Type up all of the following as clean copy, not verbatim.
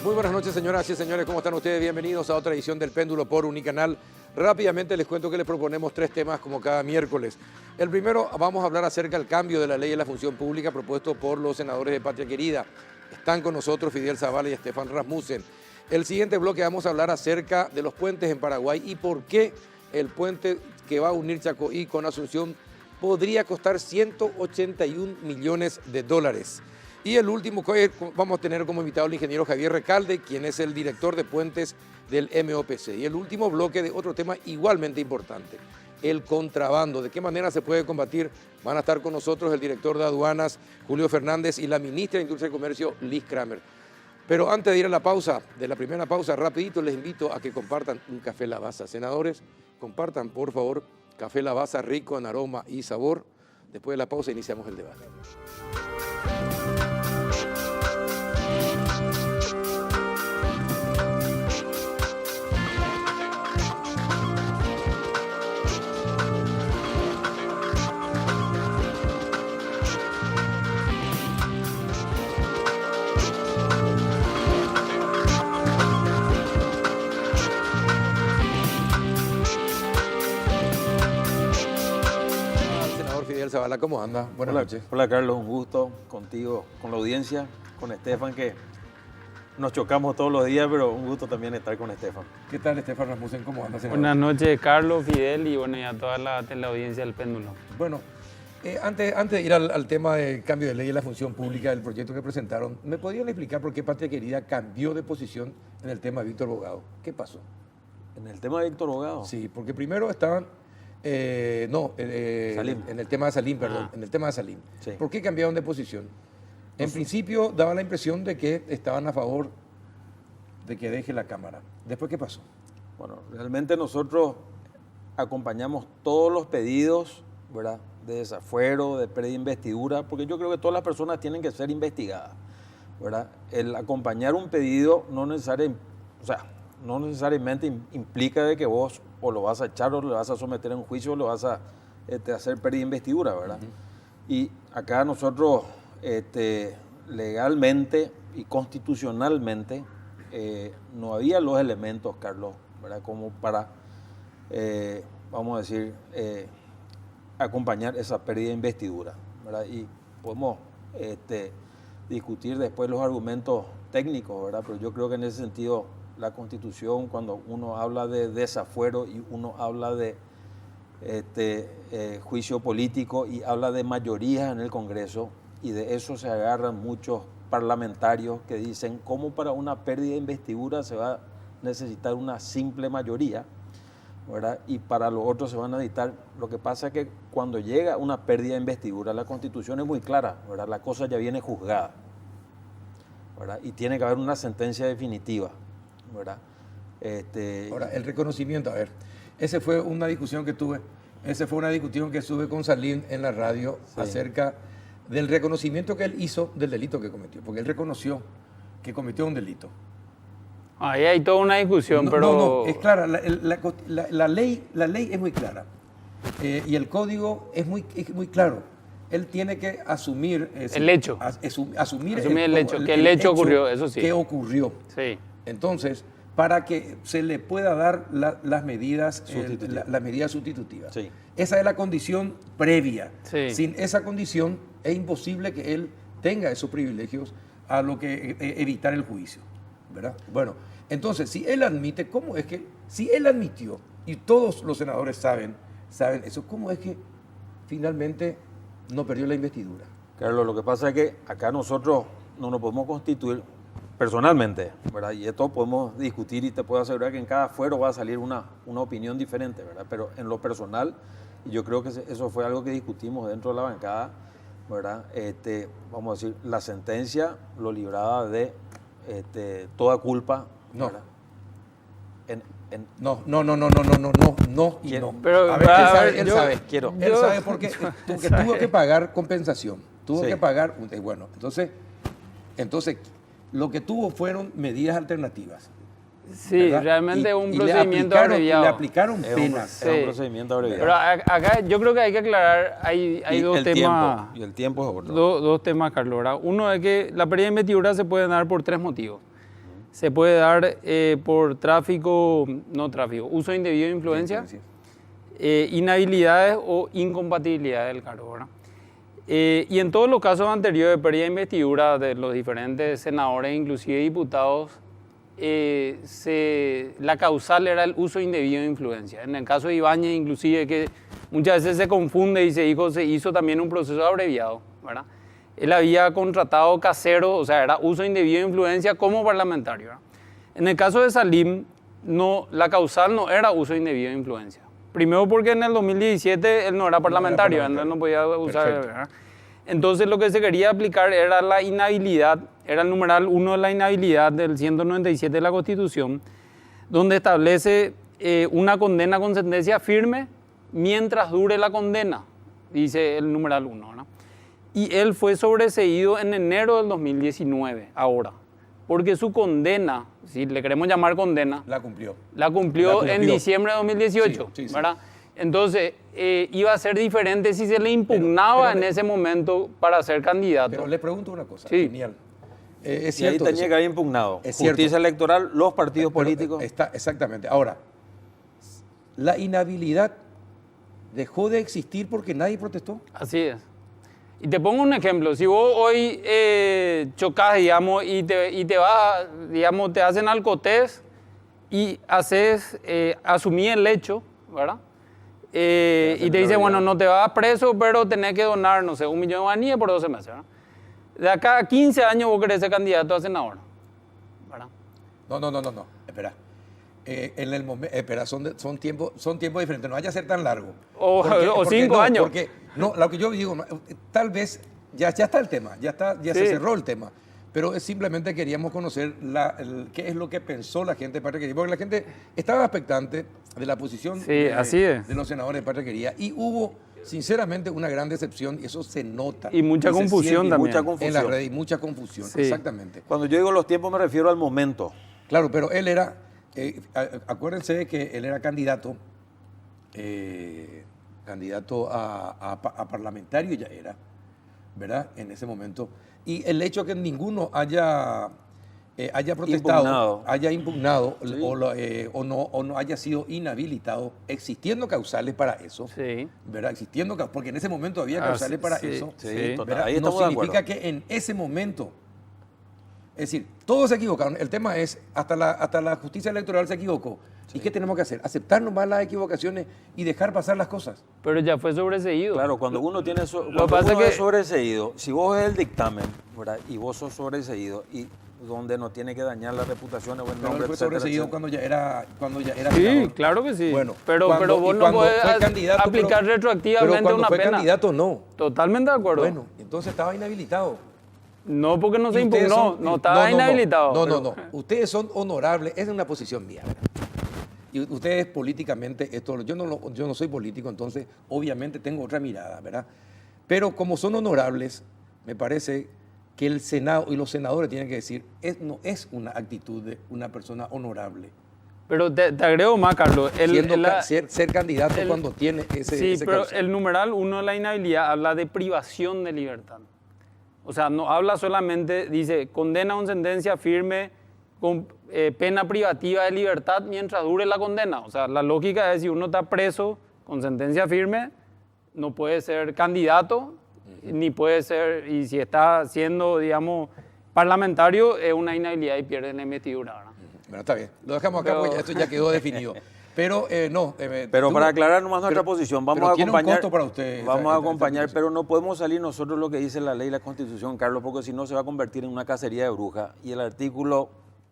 Muy buenas noches, señoras y señores, ¿cómo están ustedes? Bienvenidos a otra edición del Péndulo por Unicanal. Rápidamente les cuento que les proponemos 3 temas como cada miércoles. El primero, vamos a hablar acerca del cambio de la ley de la función pública propuesto por los senadores de Patria Querida. Están con nosotros Fidel Zavala y Stefan Rasmussen. El siguiente bloque vamos a hablar acerca de los puentes en Paraguay y por qué el puente que va a unir Chacoí con Asunción podría costar 181 millones de dólares. Y el último, vamos a tener como invitado al ingeniero Javier Recalde, quien es el director de puentes del MOPC. Y el último bloque de otro tema igualmente importante, el contrabando. ¿De qué manera se puede combatir? Van a estar con nosotros el director de aduanas, Julio Fernández, y la ministra de Industria y Comercio, Liz Kramer. Pero antes de ir a la pausa, de la primera pausa, rapidito les invito a que compartan un café Lavazza. Senadores, compartan por favor café Lavazza rico en aroma y sabor. Después de la pausa iniciamos el debate. Fidel Zavala, ¿cómo anda? Buenas noches. Hola Carlos, un gusto contigo, con la audiencia, con Stefan, que nos chocamos todos los días, pero un gusto también estar con Stefan. ¿Qué tal, Stefan Rasmussen? ¿Cómo anda, senador? Buenas noches, Carlos, Fidel y bueno, y a toda la audiencia del Péndulo. Bueno, antes de ir al tema del cambio de ley de la función pública, del proyecto que presentaron, ¿me podrían explicar por qué Patria Querida cambió de posición en el tema de Víctor Bogado? ¿Qué pasó? ¿En el tema de Víctor Bogado? Sí, porque primero estaban... Salim. En el tema de Salim, perdón, en el tema de Salim. Sí. ¿Por qué cambiaron de posición? En principio daba la impresión de que estaban a favor de que deje la Cámara. ¿Después qué pasó? Bueno, realmente nosotros acompañamos todos los pedidos, ¿verdad?, de desafuero, de pérdida de investidura, porque yo creo que todas las personas tienen que ser investigadas, ¿verdad? El acompañar un pedido no necesariamente implica de que vos o lo vas a echar o lo vas a someter a un juicio o lo vas a hacer pérdida de investidura, ¿verdad? Y acá nosotros legalmente y constitucionalmente no había los elementos, Carlos, ¿verdad?, como para, vamos a decir, acompañar esa pérdida de investidura, ¿verdad? Y podemos discutir después los argumentos técnicos, ¿verdad? Pero yo creo que en ese sentido la Constitución, cuando uno habla de desafuero y uno habla de juicio político y habla de mayorías en el Congreso, y de eso se agarran muchos parlamentarios que dicen cómo para una pérdida de investidura se va a necesitar una simple mayoría, ¿verdad? Y para los otros se van a necesitar. Lo que pasa es que cuando llega una pérdida de investidura, la Constitución es muy clara, ¿verdad? La cosa ya viene juzgada, ¿verdad? Y tiene que haber una sentencia definitiva, ¿verdad? Ahora, el reconocimiento, a ver, esa fue una discusión que tuve con Salim en la radio, sí, acerca del reconocimiento que él hizo del delito que cometió, porque él reconoció que cometió un delito. Ahí hay toda una discusión, pero... No, es clara, la ley es muy clara, y el código es muy claro. Él tiene que asumir... el hecho. Asumir el hecho, que el hecho ocurrió, eso sí. Que ocurrió. Sí. Entonces, para que se le pueda dar las medidas sustitutivas. Sí. Esa es la condición previa. Sí. Sin esa condición es imposible que él tenga esos privilegios a lo que evitar el juicio, ¿verdad? Bueno, entonces, si él admite, ¿cómo es que, si él admitió, y todos los senadores saben eso, cómo es que finalmente no perdió la investidura? Carlos, lo que pasa es que acá nosotros no nos podemos constituir personalmente, ¿verdad? Y esto podemos discutir y te puedo asegurar que en cada fuero va a salir una opinión diferente, ¿verdad? Pero en lo personal, y yo creo que eso fue algo que discutimos dentro de la bancada, ¿verdad? Vamos a decir, la sentencia lo libraba de toda culpa, no. ¿verdad? No y no. Pero, a ver, él sabe quiero. Él sabe porque tuvo que pagar compensación. tuvo Sí. que pagar, bueno, entonces lo que tuvo fueron medidas alternativas. Sí, ¿verdad? realmente es un Y procedimiento abreviado. le aplicaron Es penas. un Sí. procedimiento abreviado. Pero acá yo creo que hay que aclarar, hay Y dos el temas. tiempo, y el tiempo es otro. Dos temas, Carlos, ¿verdad? Uno es que la pérdida de investidura se puede dar por tres motivos. Se puede dar por uso indebido de influencia, inhabilidades o incompatibilidades del cargo, ¿verdad? Y en todos los casos anteriores de pérdida de investidura de los diferentes senadores, inclusive diputados, la causal era el uso indebido de influencia. En el caso de Ibáñez, inclusive, que muchas veces se confunde y se hizo también un proceso abreviado, ¿verdad? Él había contratado caseros, o sea, era uso indebido de influencia como parlamentario, ¿verdad? En el caso de Salim, la causal no era uso indebido de influencia. Primero porque en el 2017 él no era parlamentario, él no podía usar, ¿verdad? Entonces lo que se quería aplicar era la inhabilidad, era el numeral 1 de la inhabilidad del 197 de la Constitución, donde establece una condena con sentencia firme mientras dure la condena, dice el numeral 1, ¿verdad? Y él fue sobreseído en enero del 2019, ahora, porque su condena, si le queremos llamar condena, La cumplió. la cumplió en diciembre de 2018, Sí, sí. ¿verdad? Entonces, iba a ser diferente si se le impugnaba pero en ese momento para ser candidato. Pero le pregunto una cosa, Sí. genial. Es Y ahí cierto tenía eso. que haber impugnado. Es cierto. Justicia electoral, los partidos Pero, políticos. exactamente. Ahora, la inhabilidad dejó de existir porque nadie protestó. Así es. Y te pongo un ejemplo. Si vos hoy chocas, digamos, y te vas, digamos, te hacen alcotés y asumí el hecho, ¿verdad? Y te dice, bueno, no te vas preso, pero tenés que donar, no sé, 1 millón de guaraníes por 12 meses, ¿verdad? De acá a 15 años vos querés ser candidato a senador, ¿verdad? No. Espera. En el momento, espera, son tiempos diferentes. No vaya a ser tan largo. O 5 años. Porque no, lo que yo digo, tal vez ya está el tema, ya Sí. se cerró el tema. Pero simplemente queríamos conocer qué es lo que pensó la gente de Patria Quería, porque la gente estaba expectante de la posición Sí, así es. de los senadores de Patria Quería, y hubo, sinceramente, una gran decepción, y eso se nota. Y mucha se confusión siente también. Mucha en confusión. las redes, y mucha confusión, Sí. exactamente. Cuando yo digo los tiempos me refiero al momento. Claro, pero él era, acuérdense que él era candidato a parlamentario, ya era, ¿verdad? En ese momento. Y el hecho de que ninguno haya protestado, haya impugnado Sí. o no haya sido inhabilitado, existiendo causales para eso, Sí. ¿verdad? Porque en ese momento había causales para sí, eso, Sí, Sí. total. ¿verdad? Ahí No estamos de significa acuerdo. que en ese momento, es decir, todos se equivocaron. El tema es, hasta la justicia electoral se equivocó. ¿Y qué tenemos que hacer? Aceptar nomás las equivocaciones y dejar pasar las cosas. Pero ya fue sobreseído. Claro, cuando uno tiene Lo cuando pasa uno que- es sobreseído, si vos ves el dictamen, ¿verdad? Y vos sos sobreseído y donde no tiene que dañar la reputación o el Pero él nombre, fue etcétera, sobreseído etcétera. cuando ya era Sí, senador. claro que sí. Bueno, pero vos no cuando podés fue candidato, aplicar pero retroactivamente cuando una fue pena. candidato, no. Totalmente de acuerdo. Bueno, entonces estaba inhabilitado. No, porque no se Y ustedes impugnó, son- no estaba inhabilitado. No. Ustedes son honorables, es una posición mía, ¿verdad? Y ustedes políticamente, yo no soy político, entonces obviamente tengo otra mirada, ¿verdad? Pero como son honorables, me parece que el Senado y los senadores tienen que decir, no es una actitud de una persona honorable. Pero te agrego más, Carlos. Ser candidato cuando tiene ese pero causal. el numeral 1 de la inhabilidad habla de privación de libertad. O sea, no habla solamente, dice, condena con sentencia firme con pena privativa de libertad mientras dure la condena. O sea, la lógica es si uno está preso con sentencia firme, no puede ser candidato, ni puede ser, y si está siendo, digamos, parlamentario, es una inhabilidad y pierde la investidura, ¿verdad? Bueno, está bien. Lo dejamos acá Pero- porque esto ya quedó definido. Pero no. Pero para aclarar nomás nuestra posición, vamos pero a tiene un acompañar. costo para usted Vamos esa a acompañar, aplicación. pero no podemos salir nosotros lo que dice la ley y la Constitución, Carlos, porque si no se va a convertir en una cacería de brujas. Y el artículo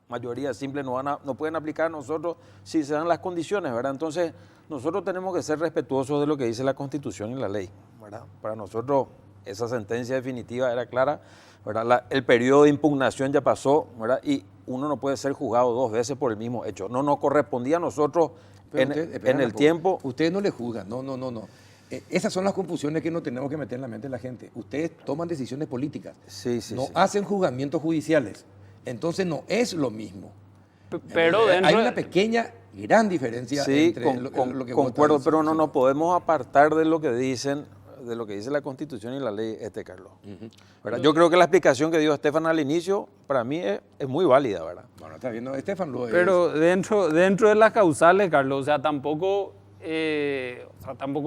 mayoría simple no pueden aplicar a nosotros si se dan las condiciones, ¿verdad? Entonces, nosotros tenemos que ser respetuosos de lo que dice la Constitución y la ley, ¿verdad? Para nosotros, esa sentencia definitiva era clara, ¿verdad? El periodo de impugnación ya pasó, ¿verdad? Y uno no puede ser juzgado 2 veces por el mismo hecho. No nos correspondía a nosotros Pero en espera el un poco. tiempo. Ustedes no le juzgan, no. Esas son las confusiones que no tenemos que meter en la mente de la gente. Ustedes toman decisiones políticas, no sí. hacen juzgamientos judiciales. Entonces no es lo mismo. Pero dentro hay una pequeña, gran diferencia entre lo que vos estás concuerdo, pero diciendo. no nos podemos apartar de lo que dicen, de lo que dice la Constitución y la ley, Carlos. ¿Verdad? Yo creo que la explicación que dio Estefan al inicio, para mí es muy válida, ¿verdad? Bueno, está viendo, Estefan lo es. Pero dentro de las causales, Carlos, o sea, tampoco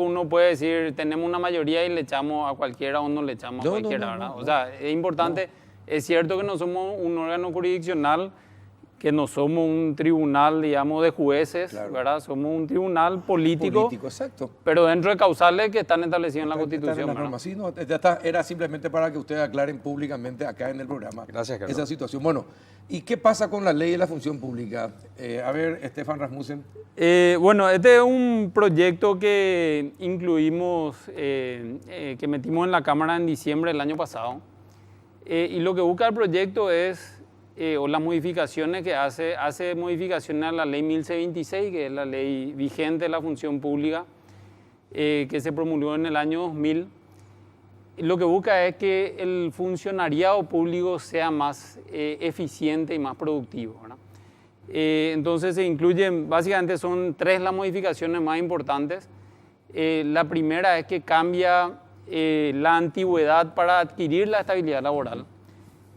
uno puede decir, tenemos una mayoría y le echamos a cualquiera o no le echamos a cualquiera, ¿verdad? O sea, es importante, es cierto que no somos un órgano jurisdiccional, que no somos un tribunal, digamos, de jueces, Claro. ¿verdad? Somos un tribunal político, Exacto. pero dentro de causales que están establecidos en la Están Constitución, en las ¿verdad? normas. Sí, no, ya está. Era simplemente para que ustedes aclaren públicamente acá en el programa Gracias, Carlos. esa situación. Bueno, ¿y qué pasa con la ley de la función pública? A ver, Estefan Rasmussen. Bueno, este es un proyecto que incluimos, que metimos en la Cámara en diciembre del año pasado. Y lo que busca el proyecto es, o las modificaciones que hace modificaciones a la ley 1126, que es la ley vigente de la función pública, que se promulgó en el año 2000. Lo que busca es que el funcionariado público sea más eficiente y más productivo, ¿verdad? Entonces se incluyen, básicamente son 3 las modificaciones más importantes. La primera es que cambia la antigüedad para adquirir la estabilidad laboral,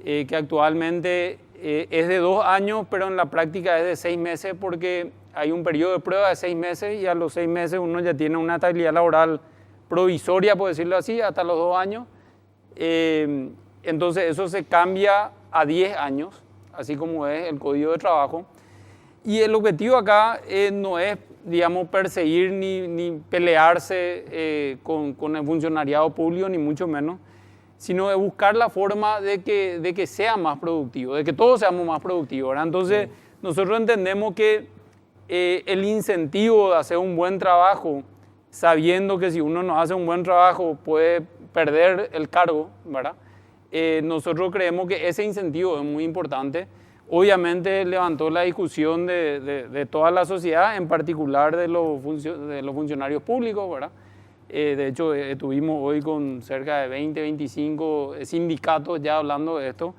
que actualmente es de 2 años, pero en la práctica es de 6 meses porque hay un periodo de prueba de 6 meses y a los 6 meses uno ya tiene una estabilidad laboral provisoria, por decirlo así, hasta los 2 años. Entonces eso se cambia a 10 años, así como es el Código de Trabajo. Y el objetivo acá no es, digamos, perseguir ni pelearse con el funcionariado público, ni mucho menos, sino de buscar la forma de que sea más productivo, de que todos seamos más productivos, ¿verdad? Entonces, nosotros entendemos que el incentivo de hacer un buen trabajo, sabiendo que si uno no hace un buen trabajo puede perder el cargo, ¿verdad? Nosotros creemos que ese incentivo es muy importante. Obviamente levantó la discusión de toda la sociedad, en particular de los funcionarios públicos, ¿verdad? De hecho, estuvimos hoy con cerca de 20, 25 sindicatos ya hablando de esto,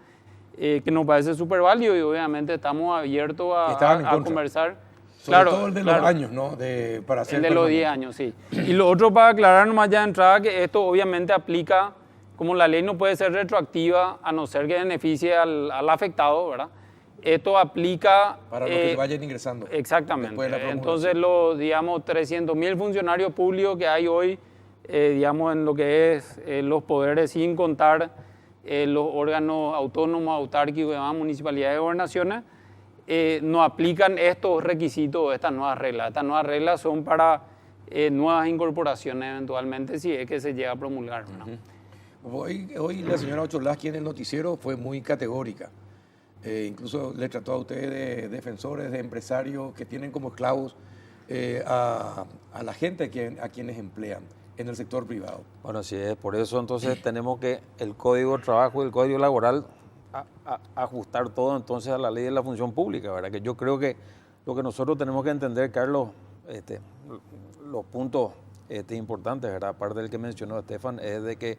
que nos parece súper válido y obviamente estamos abiertos a conversar. Sobre todo el de los años, ¿no? Para hacer el de los 10 años, sí. Y lo otro, para aclarar nomás ya de entrada, que esto obviamente aplica, como la ley no puede ser retroactiva, a no ser que beneficie al afectado, ¿verdad? Esto aplica... Para los que vayan ingresando. Exactamente. Entonces, los, digamos, 300.000 funcionarios públicos que hay hoy, digamos, en lo que es los poderes, sin contar los órganos autónomos, autárquicos, demás, municipalidades y gobernaciones, no aplican estos requisitos, estas nuevas reglas. Estas nuevas reglas son para nuevas incorporaciones eventualmente, si es que se llega a promulgar, ¿no? Hoy la señora Ocholazqui en el noticiero fue muy categórica. Incluso le trató a usted de defensores, de empresarios que tienen como esclavos a la gente a quienes emplean en el sector privado. Bueno, así es. Por eso entonces tenemos que el Código de Trabajo y el Código Laboral ajustar todo entonces a la ley de la función pública, ¿verdad? Que yo creo que lo que nosotros tenemos que entender, Carlos, los puntos importantes, ¿verdad? Aparte del que mencionó Estefan, es de que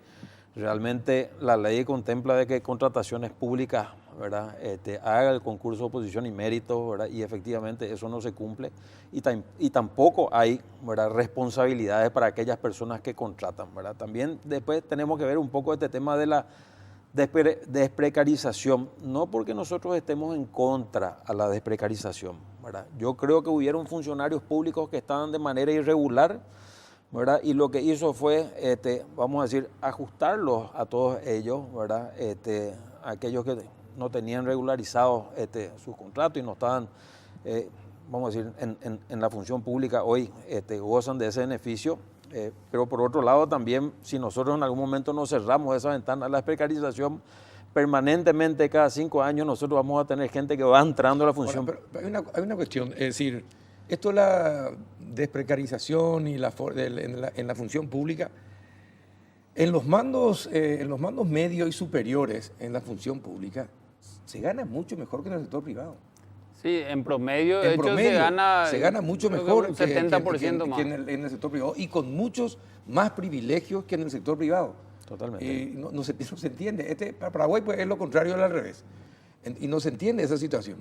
realmente la ley contempla de que contrataciones públicas, ¿verdad? Haga el concurso de oposición y mérito, ¿verdad? Y efectivamente eso no se cumple y tampoco hay, ¿verdad?, responsabilidades para aquellas personas que contratan, ¿verdad? También después tenemos que ver un poco este tema de la desprecarización, no porque nosotros estemos en contra a la desprecarización, ¿verdad? Yo creo que hubieron funcionarios públicos que estaban de manera irregular, ¿verdad? Y lo que hizo fue, vamos a decir, ajustarlos a todos ellos, ¿verdad? Aquellos que no tenían regularizados sus contratos y no estaban, vamos a decir, en la función pública hoy, gozan de ese beneficio. Pero por otro lado también, si nosotros en algún momento nos cerramos esa ventana a la precarización, permanentemente cada 5 años nosotros vamos a tener gente que va entrando a la función. Ahora, pero hay una cuestión, es decir, esto es la desprecarización y en la función pública, en los mandos medios y superiores en la función pública, se gana mucho mejor que en el sector privado. Sí, en promedio, de En hecho, promedio, se gana mucho creo que mejor un 70% más. que en el sector privado y con muchos más privilegios que en el sector privado. Totalmente. No se entiende. Para Paraguay pues, es lo contrario al revés. Y no se entiende esa situación.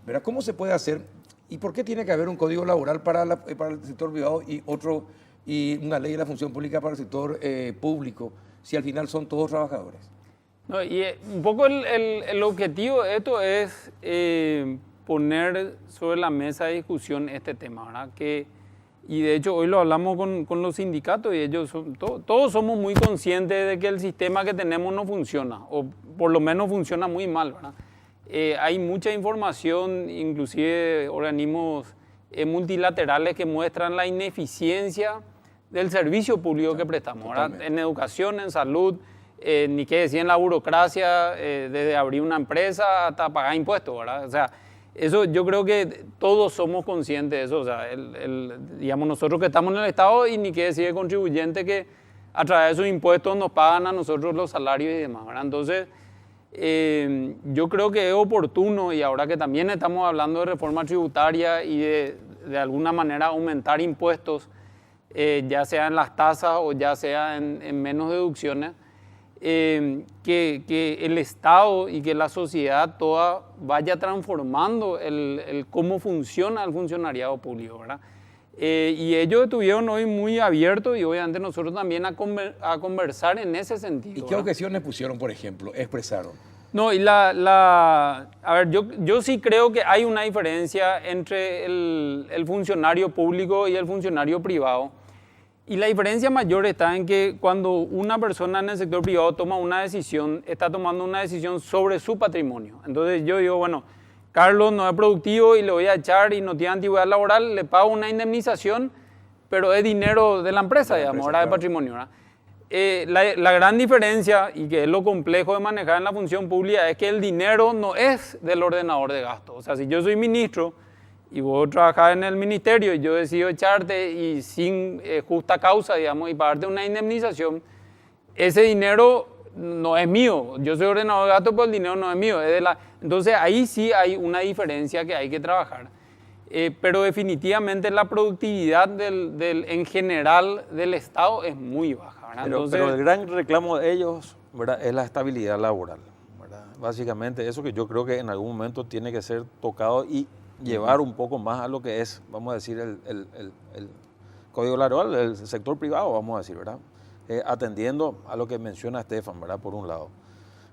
¿Verdad? ¿Cómo se puede hacer? ¿Y por qué tiene que haber un código laboral para el sector privado y una ley de la función pública para el sector público si al final son todos trabajadores? No, y un poco el objetivo de esto es poner sobre la mesa de discusión este tema, ¿verdad? Y de hecho hoy lo hablamos con los sindicatos y ellos todos somos muy conscientes de que el sistema que tenemos no funciona, o por lo menos funciona muy mal, ¿verdad? Hay mucha información, inclusive organismos multilaterales que muestran la ineficiencia del servicio público que prestamos, ¿verdad? En educación, en salud, ni qué decir en la burocracia, desde abrir una empresa hasta pagar impuestos, ¿verdad? O sea, eso yo creo que todos somos conscientes de eso, o sea, digamos nosotros que estamos en el Estado y ni qué decir el contribuyente que a través de sus impuestos nos pagan a nosotros los salarios y demás, ¿verdad? Entonces, yo creo que es oportuno, y ahora que también estamos hablando de reforma tributaria y de alguna manera aumentar impuestos, ya sea en las tasas o ya sea en menos deducciones, que el Estado y que la sociedad toda vaya transformando el cómo funciona el funcionariado público, ¿verdad? Y ellos estuvieron hoy muy abiertos y obviamente nosotros también a conversar en ese sentido. ¿Y qué objeciones pusieron, por ejemplo, expresaron? No, y a ver, yo sí creo que hay una diferencia entre el funcionario público y el funcionario privado. Y la diferencia mayor está en que cuando una persona en el sector privado toma una decisión, está tomando una decisión sobre su patrimonio. Entonces yo digo, bueno, Carlos no es productivo y le voy a echar y no tiene antigüedad laboral, le pago una indemnización, pero es dinero de la empresa, digamos, ahora de patrimonio, ¿verdad? La gran diferencia, y que es lo complejo de manejar en la función pública, es que el dinero no es del ordenador de gasto. O sea, si yo soy ministro y vos trabajás en el ministerio y yo decido echarte y sin justa causa, digamos, y pagarte una indemnización, ese dinero no es mío. Yo soy ordenador de gasto, pero el dinero no es mío. Entonces ahí sí hay una diferencia que hay que trabajar. Pero definitivamente la productividad en general del Estado es muy baja, ¿verdad? Pero el gran reclamo de ellos, ¿verdad?, es la estabilidad laboral, ¿verdad? Básicamente eso que yo creo que en algún momento tiene que ser tocado y llevar un poco más a lo que es, vamos a decir, el código laboral del sector privado, vamos a decir, ¿verdad? Atendiendo a lo que menciona Estefan, ¿verdad?, por un lado,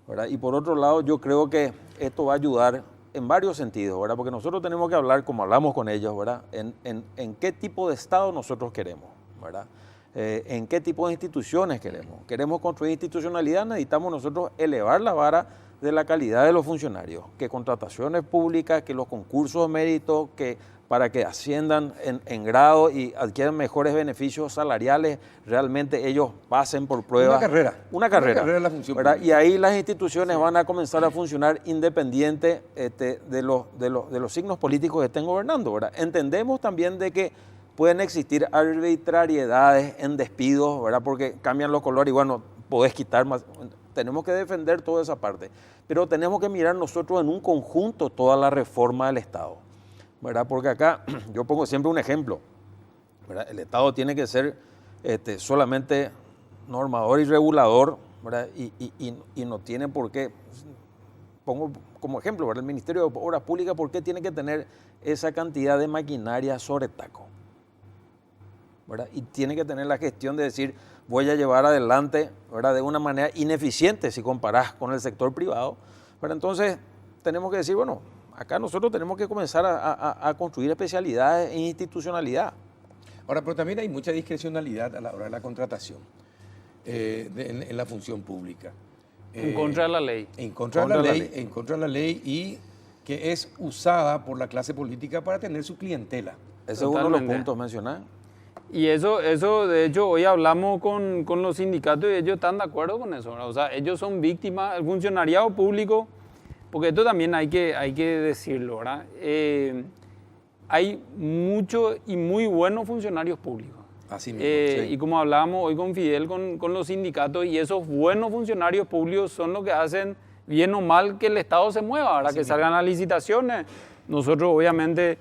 ¿verdad? Y por otro lado, yo creo que esto va a ayudar en varios sentidos, ¿verdad? Porque nosotros tenemos que hablar, como hablamos con ellos, ¿verdad?, en qué tipo de Estado nosotros queremos, ¿verdad? En qué tipo de instituciones queremos. Queremos construir institucionalidad, necesitamos nosotros elevar la vara de la calidad de los funcionarios, que contrataciones públicas, que los concursos de mérito, que para que asciendan en grado y adquieran mejores beneficios salariales, realmente ellos pasen por pruebas. Una carrera de la función ¿verdad? pública. Y ahí las instituciones van a comenzar a funcionar independiente de los signos políticos que estén gobernando, ¿verdad? Entendemos también de que pueden existir arbitrariedades en despidos, ¿verdad? Porque cambian los colores y bueno, podés quitar más. Tenemos que defender toda esa parte, pero tenemos que mirar nosotros en un conjunto toda la reforma del Estado, ¿verdad? Porque acá yo pongo siempre un ejemplo, ¿verdad? El Estado tiene que ser solamente normador y regulador, ¿verdad? Y no tiene por qué, pongo como ejemplo, ¿verdad? El Ministerio de Obras Públicas, ¿por qué tiene que tener esa cantidad de maquinaria sobre taco? ¿Verdad? Y tiene que tener la gestión de decir, voy a llevar adelante, ¿verdad?, de una manera ineficiente si comparás con el sector privado. Pero entonces tenemos que decir, bueno, acá nosotros tenemos que comenzar a construir especialidades e institucionalidad. Ahora, pero también hay mucha discrecionalidad a la hora de la contratación en la función pública. En contra de la ley. En contra de la ley y que es usada por la clase política para tener su clientela. Ese es uno de los puntos mencionados. Y eso, de hecho, hoy hablamos con los sindicatos y ellos están de acuerdo con eso, ¿verdad? O sea, ellos son víctimas, el funcionariado público, porque esto también hay que decirlo, ¿verdad? Hay muchos y muy buenos funcionarios públicos. Así mismo, sí. Y como hablábamos hoy con Fidel, con los sindicatos, y esos buenos funcionarios públicos son los que hacen bien o mal que el Estado se mueva, ¿verdad? Que salgan las licitaciones, Nosotros, obviamente,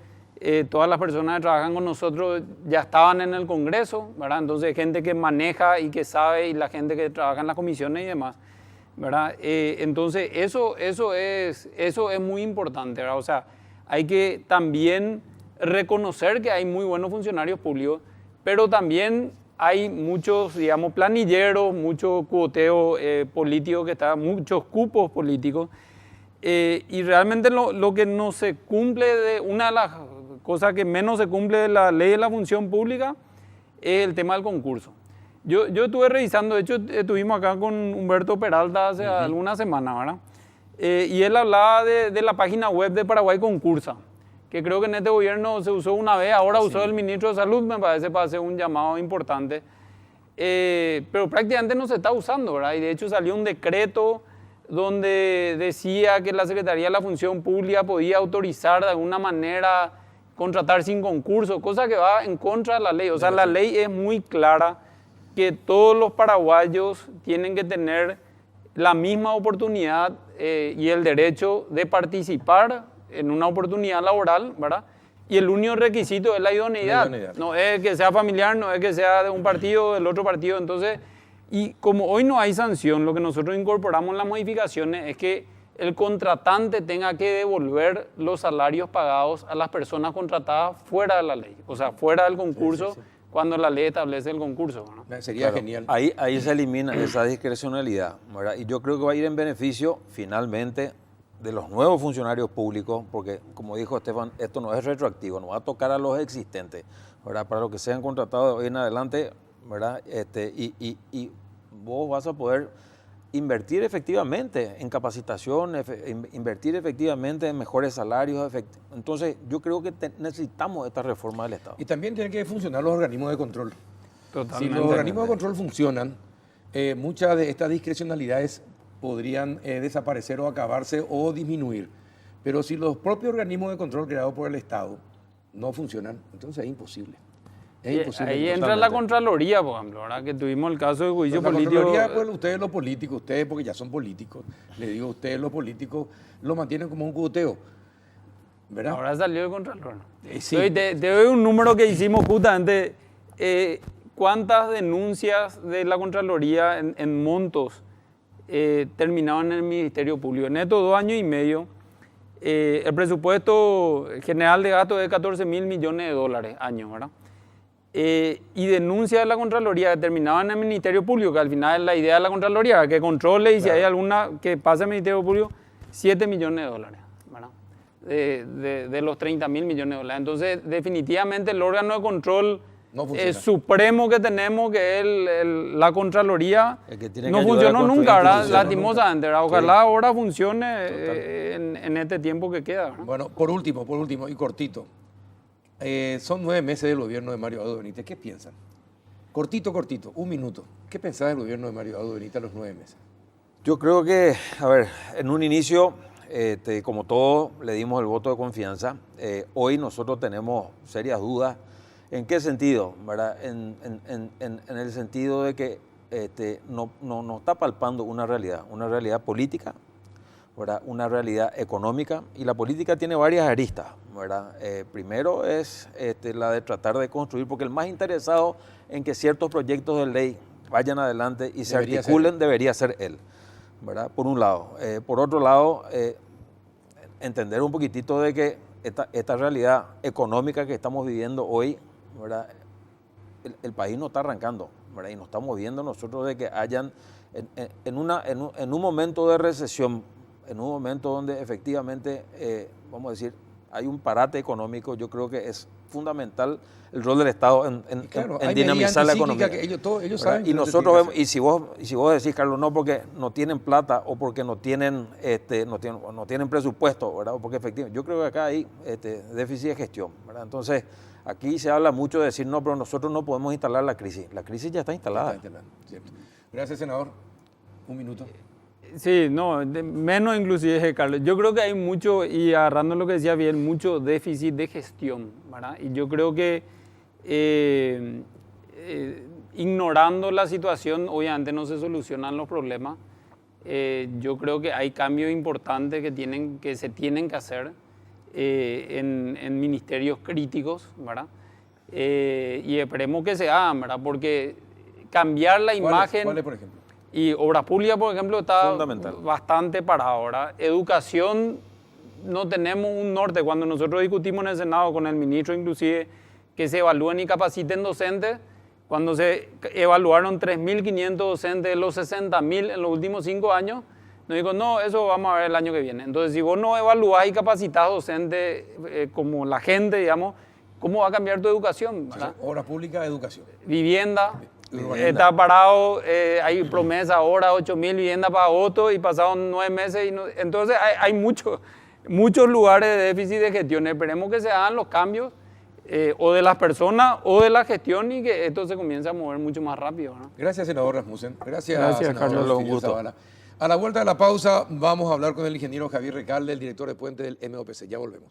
todas las personas que trabajan con nosotros ya estaban en el Congreso, ¿verdad? Entonces, gente que maneja y que sabe, y la gente que trabaja en las comisiones y demás, ¿verdad? Entonces, eso es muy importante, ¿verdad? O sea, hay que también reconocer que hay muy buenos funcionarios públicos, pero también hay muchos, digamos, planilleros, mucho cuoteo político que está, muchos cupos políticos, y realmente lo que no se cumple, una de las cosas que menos se cumple de la ley de la función pública es el tema del concurso. Yo estuve revisando, de hecho estuvimos acá con Humberto Peralta hace algunas semanas, ¿verdad? Y él hablaba de la página web de Paraguay Concursa, que creo que en este gobierno se usó una vez, ahora usó el ministro de Salud, me parece, para hacer un llamado importante. Pero prácticamente no se está usando, ¿verdad? Y de hecho salió un decreto donde decía que la Secretaría de la Función Pública podía autorizar de alguna manera contratar sin concurso, cosa que va en contra de la ley. O sea, la ley es muy clara que todos los paraguayos tienen que tener la misma oportunidad y el derecho de participar en una oportunidad laboral, ¿verdad? Y el único requisito es la idoneidad. No es que sea familiar, no es que sea de un partido o del otro partido. Entonces, y como hoy no hay sanción, lo que nosotros incorporamos en las modificaciones es que el contratante tenga que devolver los salarios pagados a las personas contratadas fuera de la ley, o sea, fuera del concurso, cuando la ley establece el concurso, ¿no? Sería genial. Ahí se elimina esa discrecionalidad, ¿verdad? Y yo creo que va a ir en beneficio, finalmente, de los nuevos funcionarios públicos, porque, como dijo Estefan, esto no es retroactivo, no va a tocar a los existentes, ¿verdad? Para los que sean contratados de hoy en adelante, ¿verdad? Y vos vas a poder invertir efectivamente en capacitación, invertir efectivamente en mejores salarios. Entonces, yo creo que necesitamos esta reforma del Estado. Y también tienen que funcionar los organismos de control. Totalmente. Si los organismos de control funcionan, muchas de estas discrecionalidades podrían desaparecer o acabarse o disminuir. Pero si los propios organismos de control creados por el Estado no funcionan, entonces es imposible. Es imposible. Ahí entra la Contraloría, por ejemplo, ¿verdad? Que tuvimos el caso de juicio político. La Contraloría, pues ustedes los políticos, ustedes porque ya son políticos, les digo, ustedes los políticos lo mantienen como un cuteo, ¿verdad? Ahora salió el Contralor. Sí. Te doy un número que hicimos justamente. ¿Cuántas denuncias de la Contraloría en montos terminaban en el Ministerio Público? En estos 2 años y medio, el presupuesto general de gasto es de 14.000 millones de dólares año, ¿verdad? Y denuncias de la Contraloría que terminaban en el Ministerio Público, que al final es la idea de la Contraloría, que controle y si hay alguna que pase al Ministerio Público, 7 millones de dólares, ¿verdad? De los 30.000 millones de dólares. Entonces, definitivamente el órgano de control supremo que tenemos, que es la Contraloría, no funcionó nunca, ¿verdad? Lastimosamente, ¿verdad? Ojalá ahora funcione en este tiempo que queda, ¿verdad? Bueno, por último y cortito. Son 9 meses del gobierno de Mario Abdo Benítez. ¿Qué piensan? Cortito, 1 minuto. ¿Qué pensás del gobierno de Mario Abdo Benítez a los 9 meses? Yo creo que, a ver, en un inicio, como todo, le dimos el voto de confianza. Hoy nosotros tenemos serias dudas. ¿En qué sentido? ¿Verdad? En el sentido de que no está palpando una realidad política, ¿verdad? Una realidad económica, y la política tiene varias aristas, ¿verdad? Primero es la de tratar de construir, porque el más interesado en que ciertos proyectos de ley vayan adelante y se articulen debería ser él, ¿verdad? Por un lado. Por otro lado, entender un poquitito de que esta realidad económica que estamos viviendo hoy, ¿verdad? El país no está arrancando, ¿verdad? Y nos estamos viendo nosotros de que hayan, en un momento de recesión, en un momento donde efectivamente, vamos a decir, hay un parate económico, yo creo que es fundamental el rol del Estado en dinamizar la economía. Que ellos saben y nosotros vemos, y si vos decís, Carlos, no porque no tienen plata o porque no tienen presupuesto, ¿verdad? O porque efectivamente, yo creo que acá hay déficit de gestión, ¿verdad? Entonces, aquí se habla mucho de decir, no, pero nosotros no podemos instalar la crisis. La crisis ya está instalada. Cierto. Gracias, senador. 1 minuto. Sí, no, menos inclusive, Carlos. Yo creo que hay mucho, y agarrando lo que decía bien, mucho déficit de gestión, ¿verdad? Y yo creo que ignorando la situación, obviamente no se solucionan los problemas. Yo creo que hay cambios importantes que se tienen que hacer. en ministerios críticos, ¿verdad? Y esperemos que se hagan, ¿verdad? Porque cambiar la imagen... ¿Cuáles, por ejemplo? Y obras públicas, por ejemplo, está Fundamental. bastante parado, ¿verdad? Educación, no tenemos un norte. Cuando nosotros discutimos en el Senado con el ministro, inclusive, que se evalúen y capaciten docentes, cuando se evaluaron 3.500 docentes de los 60.000 en los últimos 5 años, nos dijo, no, eso vamos a ver el año que viene. Entonces, si vos no evaluás y capacitás docentes como la gente, digamos, ¿cómo va a cambiar tu educación? ¿Verdad? Obras públicas, educación. Vivienda, está parado, hay promesa ahora, 8.000 viviendas para agosto y pasaron 9 meses. Entonces, hay muchos lugares de déficit de gestión. Esperemos que se hagan los cambios o de las personas o de la gestión y que esto se comience a mover mucho más rápido, ¿no? Gracias, senador Rasmussen. Gracias senador Carlos, un Fidel gusto. Zavala. A la vuelta de la pausa vamos a hablar con el ingeniero Javier Recalde, el director de puente del MOPC. Ya volvemos.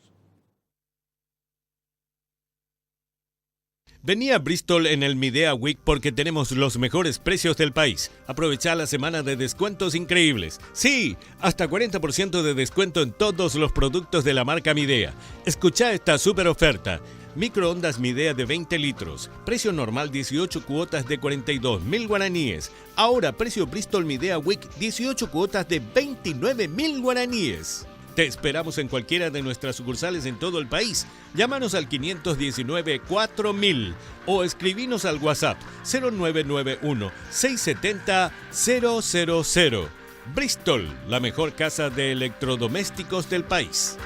Vení a Bristol en el Midea Week porque tenemos los mejores precios del país. Aprovecha la semana de descuentos increíbles. Sí, hasta 40% de descuento en todos los productos de la marca Midea. Escucha esta super oferta. Microondas Midea de 20 litros. Precio normal 18 cuotas de 42.000 guaraníes. Ahora precio Bristol Midea Week 18 cuotas de 29.000 guaraníes. Te esperamos en cualquiera de nuestras sucursales en todo el país. Llámanos al 519-4000 o escribinos al WhatsApp 0991-670-000. Bristol, la mejor casa de electrodomésticos del país.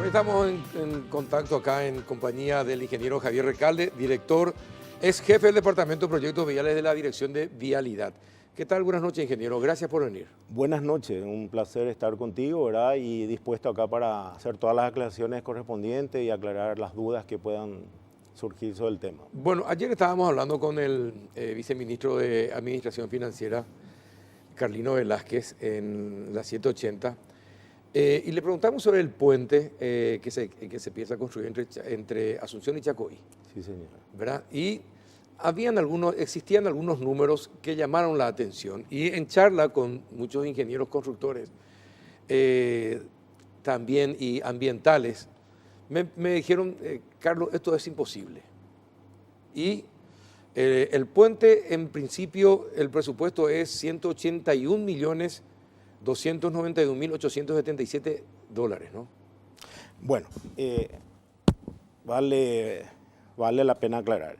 Estamos en contacto acá en compañía del ingeniero Javier Recalde, director, es jefe del Departamento de Proyectos Viales de la Dirección de Vialidad. ¿Qué tal? Buenas noches, ingeniero. Gracias por venir. Buenas noches, un placer estar contigo, ¿verdad? Y dispuesto acá para hacer todas las aclaraciones correspondientes y aclarar las dudas que puedan surgir sobre el tema. Bueno, ayer estábamos hablando con el viceministro de Administración Financiera, Carlino Velázquez, en la 780. Y le preguntamos sobre el puente que se empieza a construir entre Asunción y Chacoí. Sí, señor. ¿Verdad? Y existían algunos números que llamaron la atención. Y en charla con muchos ingenieros constructores también y ambientales, me dijeron, Carlos, esto es imposible. Y el puente, en principio, el presupuesto es $181.291.877, ¿no? Bueno, vale la pena aclarar.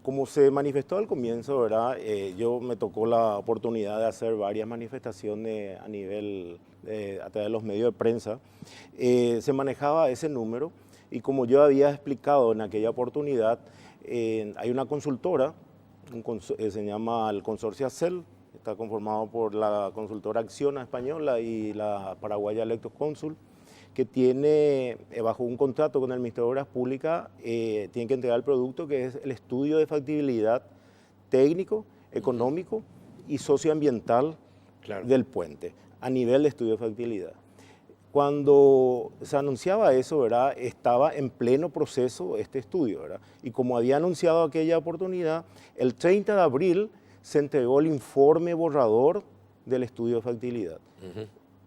Como se manifestó al comienzo, ¿verdad? Yo me tocó la oportunidad de hacer varias manifestaciones a través de los medios de prensa. Se manejaba ese número y como yo había explicado en aquella oportunidad, hay una consultora, se llama el Consorcio ACEL, está conformado por la consultora Acciona española y la paraguaya Electroconsul, que tiene, bajo un contrato con el Ministerio de Obras Públicas, tiene que entregar el producto que es el estudio de factibilidad técnico, económico y socioambiental del puente, a nivel de estudio de factibilidad. Cuando se anunciaba eso, ¿verdad? Estaba en pleno proceso este estudio, ¿verdad? Y como había anunciado aquella oportunidad, el 30 de abril se entregó el informe borrador del estudio de factibilidad.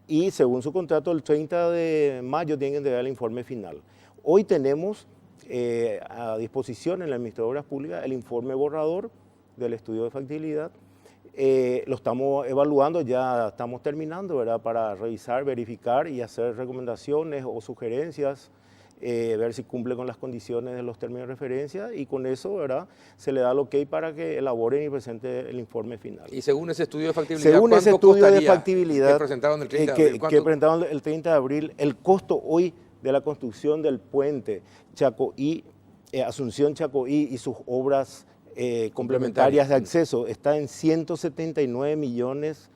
Y según su contrato, el 30 de mayo tienen que entregar el informe final. Hoy tenemos a disposición en el Ministerio de Obras Públicas el informe borrador del estudio de factibilidad. Lo estamos evaluando, ya estamos terminando, ¿verdad? Para revisar, verificar y hacer recomendaciones o sugerencias, ver si cumple con las condiciones de los términos de referencia y con eso, ¿verdad? Se le da el ok para que elaboren y presenten el informe final. Y según ese estudio de factibilidad, según ese estudio de factibilidad que presentaron el 30 de abril, que presentaron el 30 de abril, el costo hoy de la construcción del puente Chacoí, Asunción Chacoí y sus obras complementarias de acceso está en 179 millones,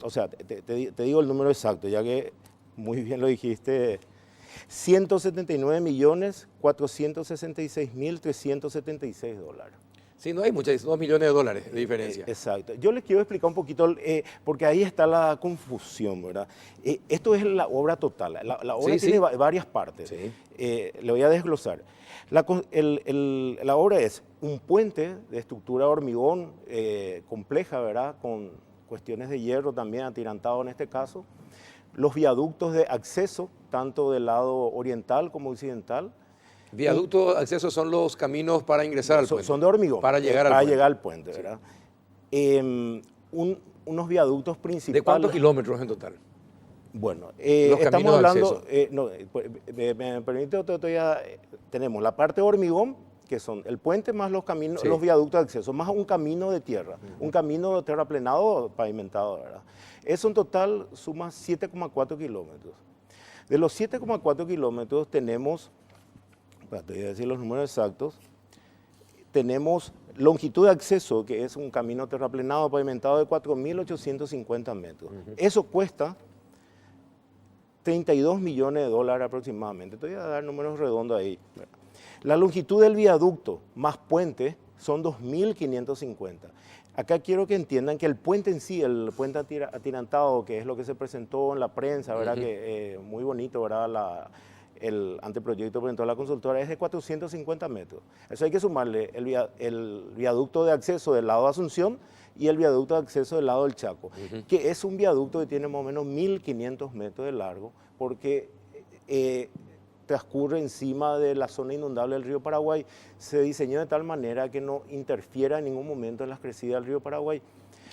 o sea, te digo el número exacto, ya que muy bien lo dijiste, $179.466.376. Sí, no hay muchas, 2 millones de dólares de diferencia. Exacto. Yo les quiero explicar un poquito, porque ahí está la confusión, ¿verdad? Esto es la obra total. La obra Sí, tiene sí. varias partes. Sí. Le voy a desglosar. La obra es un puente de estructura de hormigón compleja, ¿verdad? Con cuestiones de hierro también atirantado en este caso. Los viaductos de acceso, tanto del lado oriental como occidental. Viaductos, accesos son los caminos para ingresar al puente. Son de hormigón. Para llegar al para puente. llegar al puente, ¿verdad? Unos viaductos principales. ¿De cuántos kilómetros en total? Bueno, Los estamos caminos de hablando, acceso. me permite, tenemos la parte de hormigón, que son el puente más los caminos, Sí. los viaductos de acceso, más un camino de tierra, un camino terraplenado pavimentado, ¿verdad? Eso en total suma 7,4 kilómetros. De los 7,4 kilómetros tenemos, te voy a decir los números exactos, tenemos longitud de acceso, que es un camino terraplenado pavimentado de 4.850 metros. Eso cuesta 32 millones de dólares aproximadamente. Te voy a dar números redondos ahí. La longitud del viaducto más puente son 2.550. Acá quiero que entiendan que el puente en sí, el puente atirantado, que es lo que se presentó en la prensa, ¿verdad? Que, muy bonito, ¿verdad? El anteproyecto presentó a la consultora, es de 450 metros. Eso hay que sumarle el viaducto de acceso del lado de Asunción y el viaducto de acceso del lado del Chaco, que es un viaducto que tiene más o menos 1.500 metros de largo, porque transcurre encima de la zona inundable del río Paraguay. Se diseñó de tal manera que no interfiera en ningún momento en las crecidas del río Paraguay.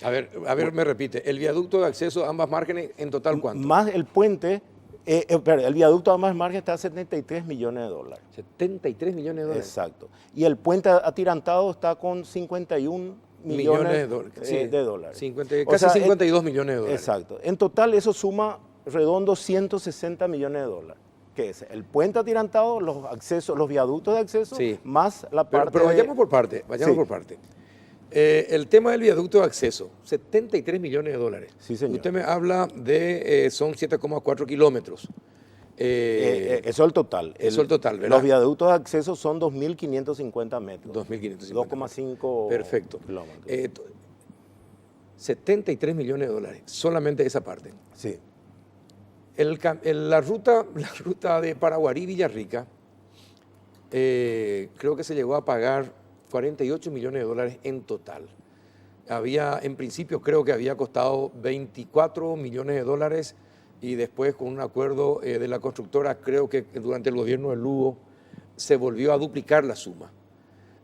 A ver, me repite. El viaducto de acceso a ambas márgenes, ¿en total cuánto? Más el puente, el viaducto a ambas márgenes está a 73 millones de dólares. 73 millones de dólares. Exacto. Y el puente atirantado está con 51 millones de dólares. Sí, de dólares. Casi 52 millones de dólares. Exacto. En total eso suma redondo 160 millones de dólares. ¿Qué es? El puente atirantado, los accesos, los viaductos de acceso, Sí. más la parte Pero vayamos por parte, Sí. El tema del viaducto de acceso, 73 millones de dólares. Sí, señor. Usted me habla de, son 7,4 kilómetros. eso es el total. Eso es el total, ¿verdad? Los viaductos de acceso son 2.550 metros. 2.550. 2,5 Perfecto. kilómetros. 73 millones de dólares, solamente esa parte. Sí. La ruta de Paraguarí-Villarrica, creo que se llegó a pagar 48 millones de dólares en total. En principio creo que había costado 24 millones de dólares y después con un acuerdo de la constructora, creo que durante el gobierno de Lugo se volvió a duplicar la suma.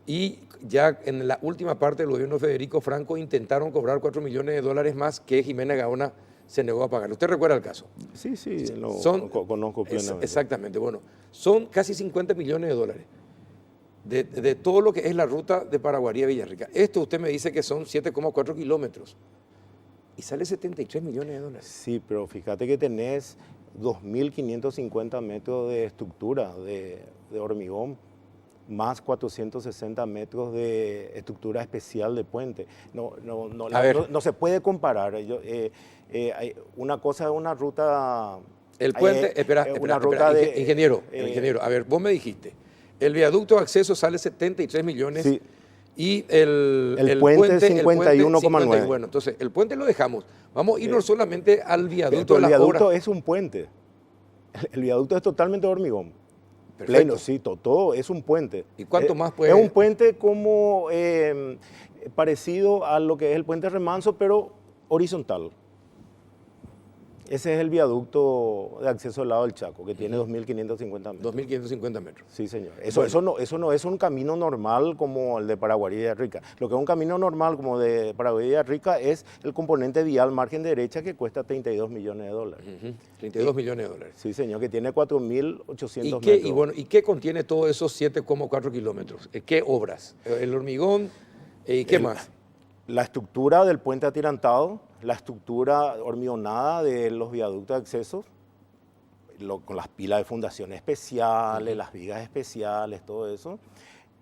Y ya en la última parte del gobierno de Federico Franco intentaron cobrar 4 millones de dólares más que Jimena Gaona se negó a pagar. ¿Usted recuerda el caso? Sí, conozco plenamente. Exactamente, bueno, son casi 50 millones de dólares de todo lo que es la ruta de Paraguarí a Villarrica. Esto usted me dice que son 7,4 kilómetros y sale 73 millones de dólares. Sí, pero fíjate que tenés 2.550 metros de estructura de hormigón, más 460 metros de estructura especial de puente. No se puede comparar. Una cosa es una ruta... El puente, espera, ingeniero, a ver, vos me dijiste, el viaducto de acceso sale 73 millones Sí. y el puente 51,9. Bueno, entonces, el puente lo dejamos. Vamos a irnos solamente al viaducto Pero de el las viaducto obras. es un puente. El viaducto es totalmente de hormigón. Perfecto. Pleno, sí, todo es un puente. ¿Y cuánto más puede? Es un puente como parecido a lo que es el puente Remanso, pero horizontal. Ese es el viaducto de acceso al lado del Chaco, que tiene 2.550 metros. 2.550 metros. Sí, señor. Eso no es un camino normal como el de Paraguarí y Villarrica. Lo que es un camino normal como de Paraguarí y Villarrica es el componente vial margen derecha que cuesta 32 millones de dólares. 32 millones de dólares. Sí, señor, que tiene 4.800 ¿Y metros. ¿Y qué contiene todos esos 7,4 kilómetros? ¿Qué obras? ¿El hormigón? ¿Y qué más? La estructura del puente atirantado, la estructura hormigonada de los viaductos de acceso, con las pilas de fundación especiales, las vigas especiales, todo eso.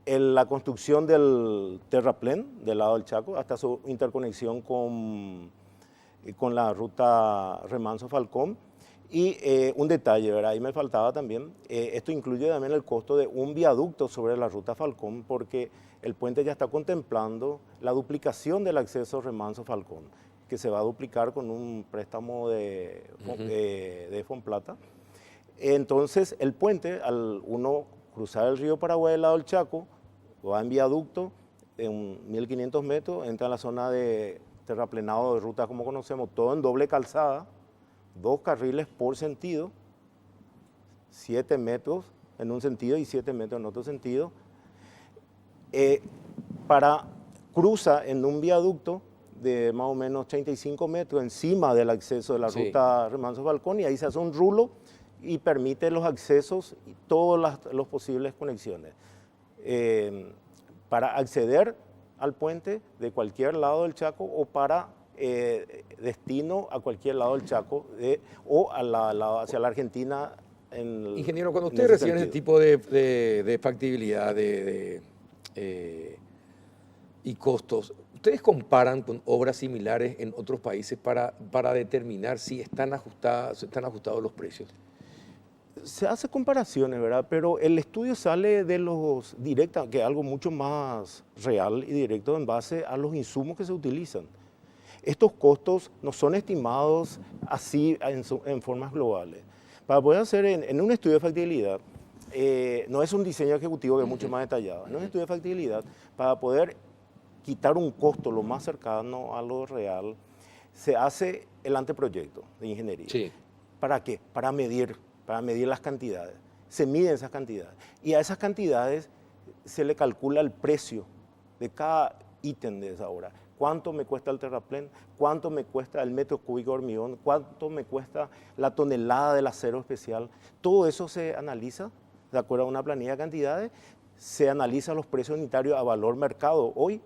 La construcción del terraplén del lado del Chaco, hasta su interconexión con la ruta Remanso-Falcón. Y un detalle, ¿verdad? Ahí me faltaba también, esto incluye también el costo de un viaducto sobre la ruta Falcón, porque el puente ya está contemplando la duplicación del acceso Remanso-Falcón, que se va a duplicar con un préstamo de Fonplata. Entonces, el puente, al uno cruzar el río Paraguay del lado del Chaco, va en viaducto en 1500 metros, entra en la zona de terraplenado de ruta como conocemos, todo en doble calzada, 2 carriles por sentido, 7 metros en un sentido y 7 metros en otro sentido. Cruza en un viaducto de más o menos 35 metros encima del acceso de la ruta Remanso-Falcón, y ahí se hace un rulo y permite los accesos y todas las posibles conexiones. Para acceder al puente de cualquier lado del Chaco o para destino a cualquier lado del Chaco o hacia la Argentina. Ingeniero, cuando ustedes reciben ese tipo de factibilidad y costos, ¿ustedes comparan con obras similares en otros países para determinar si están ajustados los precios? Se hace comparaciones, ¿verdad? Pero el estudio sale de los directos, que es algo mucho más real y directo en base a los insumos que se utilizan. Estos costos no son estimados así en formas globales. Para poder hacer en un estudio de factibilidad, no es un diseño ejecutivo que es mucho más detallado, en un estudio de factibilidad, para poder quitar un costo lo más cercano a lo real, se hace el anteproyecto de ingeniería. Sí. ¿Para qué? Para medir las cantidades. Se miden esas cantidades. Y a esas cantidades se le calcula el precio de cada ítem de esa obra. ¿Cuánto me cuesta el terraplén? ¿Cuánto me cuesta el metro cúbico de hormigón? ¿Cuánto me cuesta la tonelada del acero especial? Todo eso se analiza de acuerdo a una planilla de cantidades. Se analiza los precios unitarios a valor mercado hoy.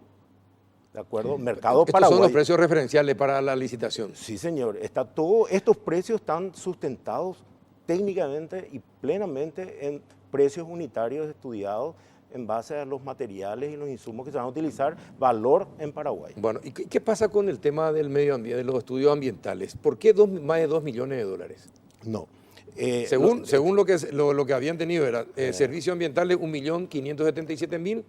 ¿De acuerdo? Mercado Paraguay. Estos son los precios referenciales para la licitación. Sí, señor. Estos precios están sustentados técnicamente y plenamente en precios unitarios estudiados en base a los materiales y los insumos que se van a utilizar, valor en Paraguay. Bueno, ¿y qué pasa con el tema del medio ambiente, de los estudios ambientales? ¿Por qué más de 2 millones de dólares? No. Según lo que habían tenido era servicios ambientales 1.577.000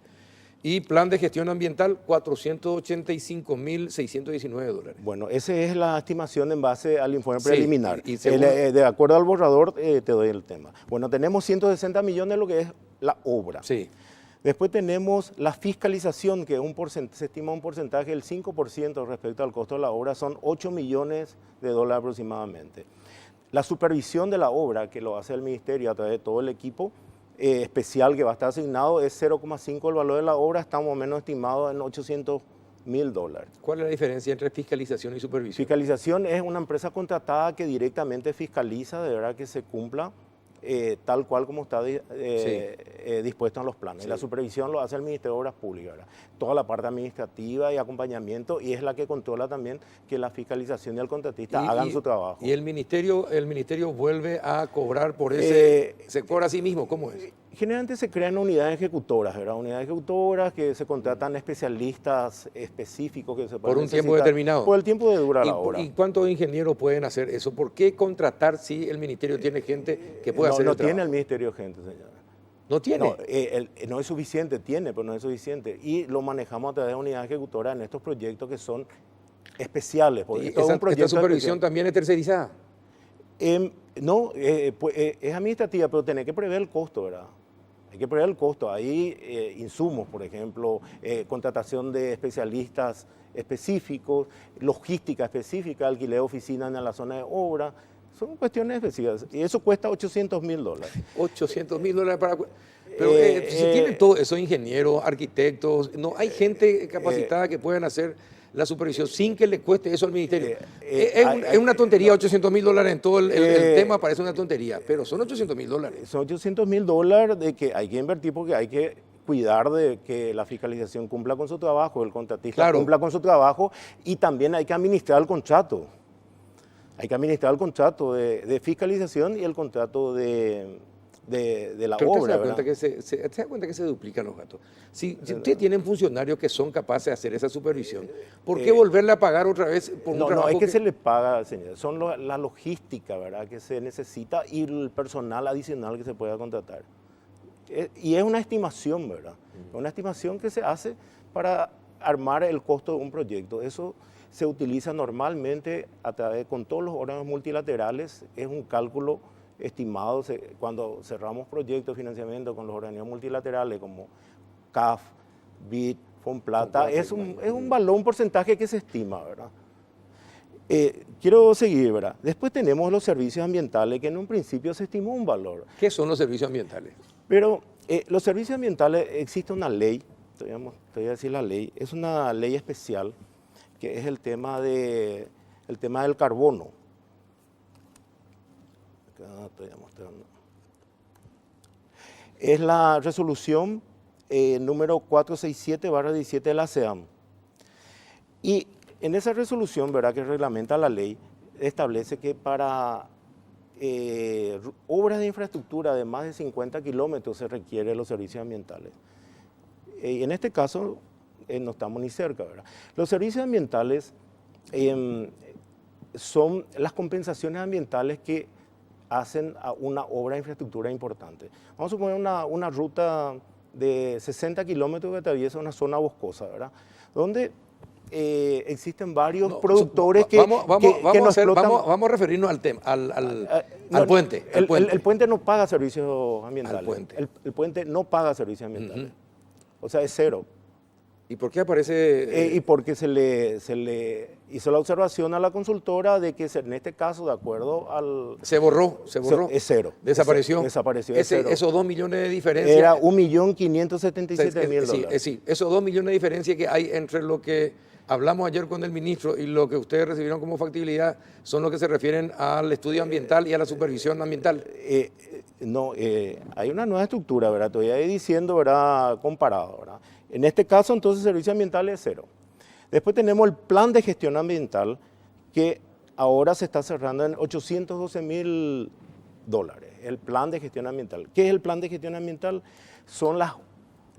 y plan de gestión ambiental $485.619. Bueno, esa es la estimación en base al informe preliminar. Y de acuerdo al borrador te doy el tema. Bueno, tenemos 160 millones lo que es la obra. Sí. Después tenemos la fiscalización, que se estima un porcentaje del 5% respecto al costo de la obra, son 8 millones de dólares aproximadamente. La supervisión de la obra, que lo hace el ministerio a través de todo el equipo especial que va a estar asignado, es 0,5 el valor de la obra, está más o menos estimado en $800.000. ¿Cuál es la diferencia entre fiscalización y supervisión? Fiscalización es una empresa contratada que directamente fiscaliza de verdad que se cumpla tal cual como está dispuesto en los planes. Sí. La supervisión lo hace el Ministerio de Obras Públicas, ¿verdad? Toda la parte administrativa y acompañamiento, y es la que controla también que la fiscalización y el contratista hagan su trabajo. ¿Y el ministerio vuelve a cobrar por ese? ¿Se cobra a sí mismo? ¿Cómo es? Generalmente se crean unidades ejecutoras, ¿verdad? Unidades ejecutoras que se contratan especialistas específicos que se pueden ¿Por un tiempo determinado? Por el tiempo de dura la obra. ¿Y cuántos ingenieros pueden hacer eso? ¿Por qué contratar si el ministerio tiene gente que puede hacer el trabajo? No tiene el ministerio gente, señora. ¿No tiene? No es suficiente, pero no es suficiente. Y lo manejamos a través de unidades ejecutoras en estos proyectos que son especiales. ¿Y esta supervisión también es tercerizada? No, es administrativa, pero tiene que prever el costo, ¿verdad? Hay que prever el costo. Hay insumos, por ejemplo, contratación de especialistas específicos, logística específica, alquiler de oficina en la zona de obra. Son cuestiones específicas. Y eso cuesta $800.000. $800.000 para... Pero si tienen todos esos ingenieros, arquitectos, no hay gente capacitada que puedan hacer la supervisión sin que le cueste eso al ministerio. Es una tontería, $800.000 en todo el tema parece una tontería, pero son $800.000. Son $800.000 de que hay que invertir porque hay que cuidar de que la fiscalización cumpla con su trabajo, el contratista cumpla con su trabajo, y también hay que administrar el contrato. Hay que administrar el contrato de fiscalización y el contrato de de la Pero usted obra. se da cuenta ¿verdad? que se da cuenta que se duplican los gastos. Si ustedes tienen funcionarios que son capaces de hacer esa supervisión, ¿por qué volverle a pagar otra vez por un No, trabajo no, es que se le paga, señor. Son la logística, ¿verdad? Que se necesita y el personal adicional que se pueda contratar. Y es una estimación, ¿verdad? Una estimación que se hace para armar el costo de un proyecto. Eso se utiliza normalmente a través, con todos los órganos multilaterales. Es un cálculo estimado cuando cerramos proyectos de financiamiento con los organismos multilaterales como CAF, BID, FONPLATA. Es un valor, un porcentaje que se estima, ¿verdad? Quiero seguir, ¿verdad? Después tenemos los servicios ambientales, que en un principio se estimó un valor. ¿Qué son los servicios ambientales? Pero los servicios ambientales, existe una ley, te voy a decir la ley, es una ley especial, que es el tema del carbono. Acá estoy mostrando. Es la resolución número 467/17 de la CEAM. Y en esa resolución, ¿verdad?, que reglamenta la ley, establece que para obras de infraestructura de más de 50 kilómetros se requieren los servicios ambientales. Y en este caso no estamos ni cerca, ¿verdad? Los servicios ambientales son las compensaciones ambientales que hacen a una obra de infraestructura importante. Vamos a suponer una ruta de 60 kilómetros que atraviesa una zona boscosa, ¿verdad? Donde existen varios productores que nos explotan. Vamos a referirnos al tema, al puente. El puente no paga servicios ambientales. Al puente. El puente no paga servicios ambientales. O sea, es cero. ¿Y por qué aparece...? Y porque se le hizo la observación a la consultora de que en este caso, de acuerdo al... Se borró. Es cero. Desapareció. Desapareció, es cero. Esos 2 millones de diferencia... Era $1.577.000. Sí, es decir, esos 2 millones de diferencia que hay entre lo que hablamos ayer con el ministro y lo que ustedes recibieron como factibilidad son los que se refieren al estudio ambiental y a la supervisión ambiental. No, hay una nueva estructura, ¿verdad? Todavía diciendo, ¿verdad?, comparado, ¿verdad? En este caso, entonces, el servicio ambiental es cero. Después tenemos el plan de gestión ambiental, que ahora se está cerrando en $812.000. El plan de gestión ambiental. ¿Qué es el plan de gestión ambiental? Son las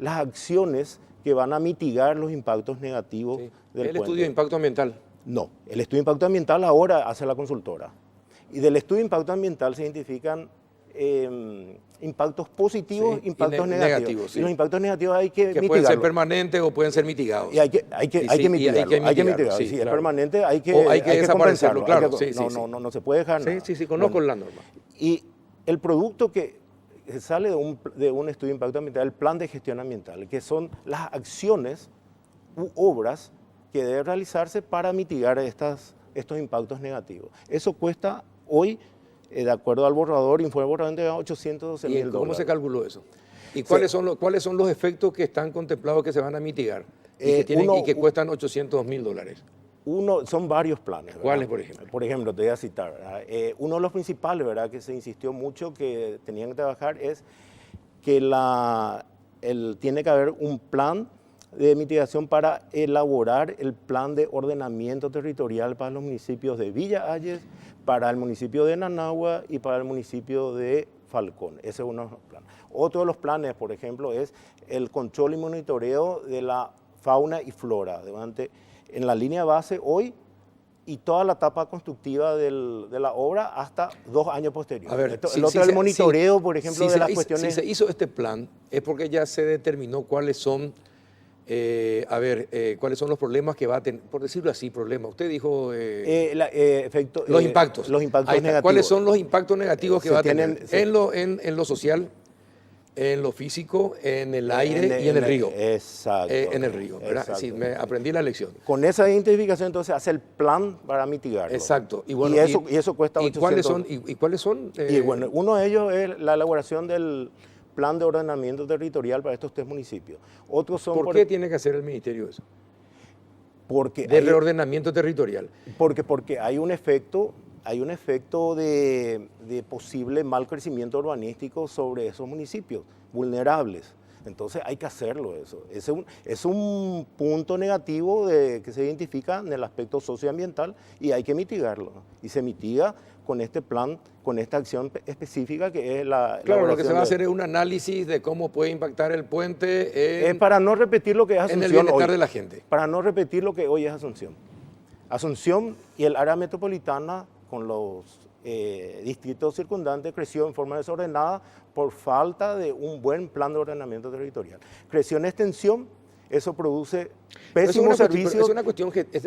acciones que van a mitigar los impactos negativos del puente. ¿El estudio de impacto ambiental? No, el estudio de impacto ambiental ahora hace la consultora. Y del estudio de impacto ambiental se identifican impactos positivos, impactos negativos. Sí. Y los impactos negativos hay que mitigarlos. Pueden ser permanentes o pueden ser mitigados. Y hay que mitigarlos. Hay que mitigarlos. Sí, Si claro. es permanente, hay que desaparecerlo, claro. No se puede dejar nada. Sí, conozco la norma. Y el producto que sale de un estudio de impacto ambiental, el plan de gestión ambiental, que son las acciones u obras que deben realizarse para mitigar estos impactos negativos. Eso cuesta hoy, de acuerdo al borrador, informe borrador de $812.000. ¿Y cómo se calculó eso? ¿Y cuáles son los efectos que están contemplados que se van a mitigar y que cuestan $800.000? Son varios planes, ¿verdad? ¿Cuáles, por ejemplo? Por ejemplo, te voy a citar, ¿verdad? Uno de los principales, ¿verdad?, que se insistió mucho que tenían que trabajar es que tiene que haber un plan de mitigación para elaborar el plan de ordenamiento territorial para los municipios de Villa Ayes, para el municipio de Nanagua y para el municipio de Falcón. Ese es uno de los planes. Otro de los planes, por ejemplo, es el control y monitoreo de la fauna y flora en la línea base hoy y toda la etapa constructiva de la obra hasta 2 años posteriores. A ver, el monitoreo, por ejemplo, de las cuestiones... Si se hizo este plan es porque ya se determinó cuáles son... cuáles son los problemas que va a tener, por decirlo así, problemas. Usted dijo los impactos. Los impactos negativos. ¿Cuáles son los impactos negativos que va a tener en lo social, en lo físico, en el aire y en el río? Exacto. En el río, ¿verdad? Sí, me aprendí la lección. Con esa identificación, entonces, hace el plan para mitigarlo. Exacto. Y eso cuesta $800. ¿Y cuáles son? Y bueno, uno de ellos es la elaboración del plan de ordenamiento territorial para estos 3 municipios. Otros son... ¿Por qué tiene que hacer el ministerio eso? Porque de reordenamiento territorial. Porque hay un efecto de posible mal crecimiento urbanístico sobre esos municipios vulnerables. Entonces hay que hacerlo eso. Es un punto negativo que se identifica en el aspecto socioambiental y hay que mitigarlo, ¿no? Y se mitiga con este plan, con esta acción específica que es la Claro, lo que se va a elaboración hacer es un análisis de cómo puede impactar el puente es para no repetir lo que es en Asunción el bienestar hoy. de la gente. Para no repetir lo que hoy es Asunción. Asunción y el área metropolitana con los distritos circundantes creció en forma desordenada por falta de un buen plan de ordenamiento territorial. Creció en extensión, eso produce pésimos servicios. Es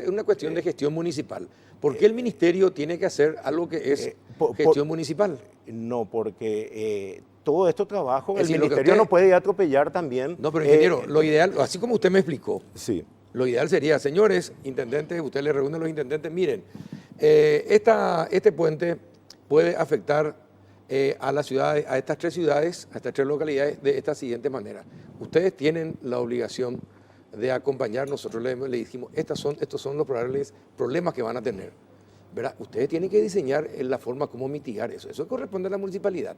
una cuestión de gestión municipal. ¿Por qué el ministerio tiene que hacer algo que es gestión municipal? No, porque todo este trabajo Es el decir, lo que ministerio usted- no puede atropellar también. No, pero ingeniero, lo ideal, así como usted me explicó, Sí. lo ideal sería, señores intendentes, usted le reúne a los intendentes, miren, este puente puede afectar a las ciudades, a estas 3 ciudades, a estas 3 localidades de esta siguiente manera. Ustedes tienen la obligación de acompañar, nosotros le dijimos, estos son los probables problemas que van a tener. ¿Verdad? Ustedes tienen que diseñar la forma como mitigar eso. Eso corresponde a la municipalidad.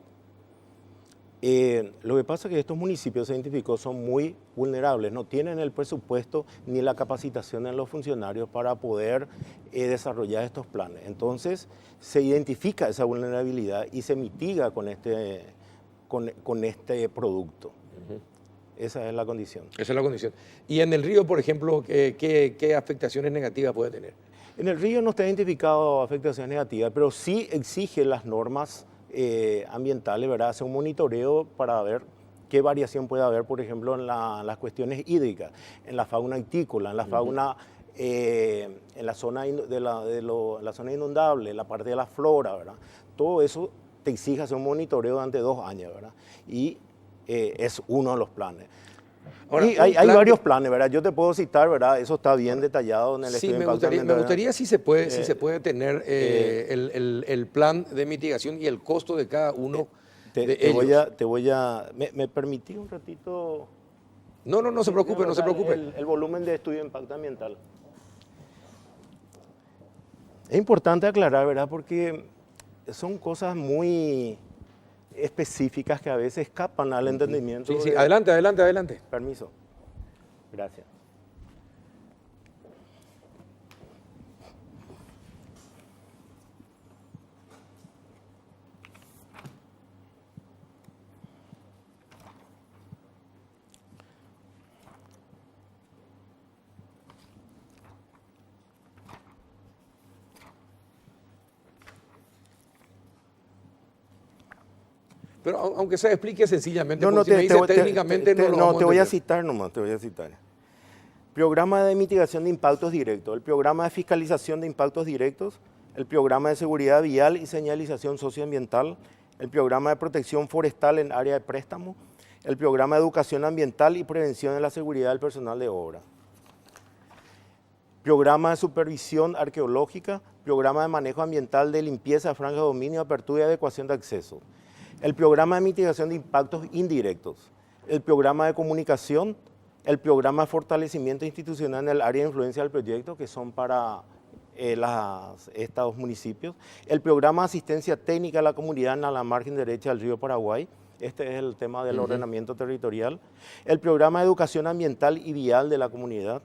Lo que pasa es que estos municipios se identificó son muy vulnerables, no tienen el presupuesto ni la capacitación en los funcionarios para poder desarrollar estos planes. Entonces se identifica esa vulnerabilidad y se mitiga con este producto. Esa es la condición. Esa es la condición. Y en el río, por ejemplo, ¿qué afectaciones negativas puede tener? En el río no está identificado afectaciones negativas, pero sí exige las normas ambientales, ¿verdad? Hace un monitoreo para ver qué variación puede haber, por ejemplo, en las cuestiones hídricas, en la fauna itícola, en la fauna, en la zona, la zona inundable, la parte de la flora, ¿verdad? Todo eso te exige hacer un monitoreo durante 2 años, ¿verdad? Y es uno de los planes. Ahora, y hay varios planes, ¿verdad? Yo te puedo citar, ¿verdad? Eso está bien detallado en el Sí, estudio de me impacto gustaría ambiental. si se puede tener el plan de mitigación y el costo de cada uno de ellos. ¿Me permití un ratito? No se preocupe, no se preocupe. El volumen de estudio de impacto ambiental. Es importante aclarar, ¿verdad? Porque son cosas muy específicas que a veces escapan al entendimiento. Sí, adelante. Permiso. Gracias. Pero aunque se explique sencillamente, No, porque si me dice técnicamente no lo vamos a te voy a entender. citar nomás, te voy a citar. Programa de mitigación de impactos directos, el programa de fiscalización de impactos directos, el programa de seguridad vial y señalización socioambiental, el programa de protección forestal en área de préstamo, el programa de educación ambiental y prevención de la seguridad del personal de obra, programa de supervisión arqueológica, programa de manejo ambiental de limpieza, franja de dominio, apertura y adecuación de acceso, el programa de mitigación de impactos indirectos, el programa de comunicación, el programa de fortalecimiento institucional en el área de influencia del proyecto, que son para estos municipios, el programa de asistencia técnica a la comunidad en la margen derecha del río Paraguay, este es el tema del ordenamiento territorial, el programa de educación ambiental y vial de la comunidad,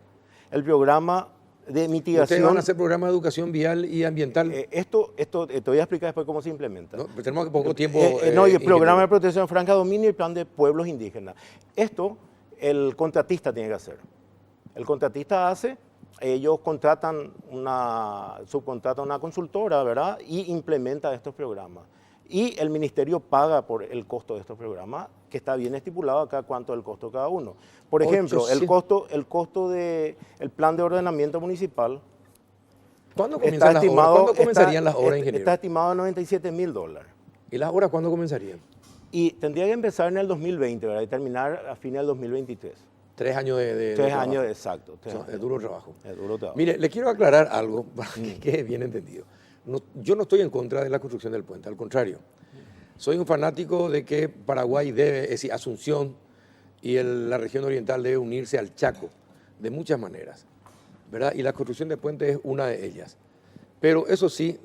el programa de mitigación. Ustedes van a hacer programa de educación vial y ambiental. Esto te voy a explicar después cómo se implementa. ¿No? Pero tenemos poco tiempo. No, y el programa de ingeniero. protección franca de dominio y el plan de pueblos indígenas. Esto el contratista tiene que hacer. El contratista ellos subcontratan una consultora, ¿verdad? Y implementa estos programas. Y el ministerio paga por el costo de estos programas, que está bien estipulado acá cuánto es el costo de cada uno. Por ejemplo, el costo del plan de ordenamiento municipal ¿Cuándo está estimado, ¿Cuándo comenzarían las obras, ingeniero? Está estimado en $97.000. ¿Y las obras cuándo comenzarían? Y tendría que empezar en el 2020, ¿verdad? Y terminar a fines del 2023. 3 años de 3 trabajo. años, exacto. O sea, es duro trabajo. Es duro trabajo. Mire, le quiero aclarar algo para que quede bien entendido. Yo no estoy en contra de la construcción del puente, al contrario. Soy un fanático de que Paraguay debe, es decir, Asunción y la región oriental debe unirse al Chaco de muchas maneras, ¿verdad? Y la construcción del puente es una de ellas. Pero eso sí,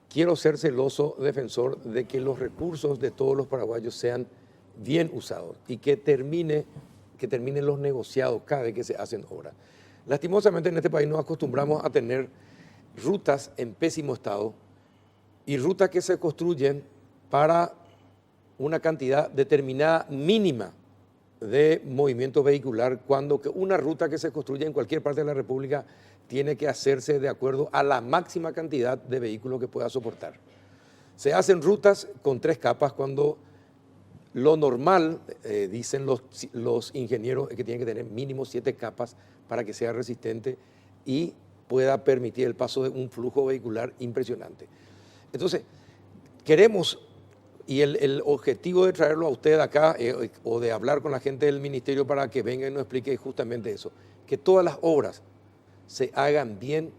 quiero ser celoso defensor de que los recursos de todos los paraguayos sean bien usados y que terminen los negociados cada vez que se hacen obras. Lastimosamente en este país nos acostumbramos a tener rutas en pésimo estado y rutas que se construyen para una cantidad determinada mínima de movimiento vehicular, cuando una ruta que se construye en cualquier parte de la República tiene que hacerse de acuerdo a la máxima cantidad de vehículos que pueda soportar. Se hacen rutas con 3 capas cuando lo normal, dicen los ingenieros, es que tienen que tener mínimo 7 capas para que sea resistente y pueda permitir el paso de un flujo vehicular impresionante. Entonces, queremos, y el objetivo de traerlo a usted acá o de hablar con la gente del ministerio para que venga y nos explique justamente eso, que todas las obras se hagan bien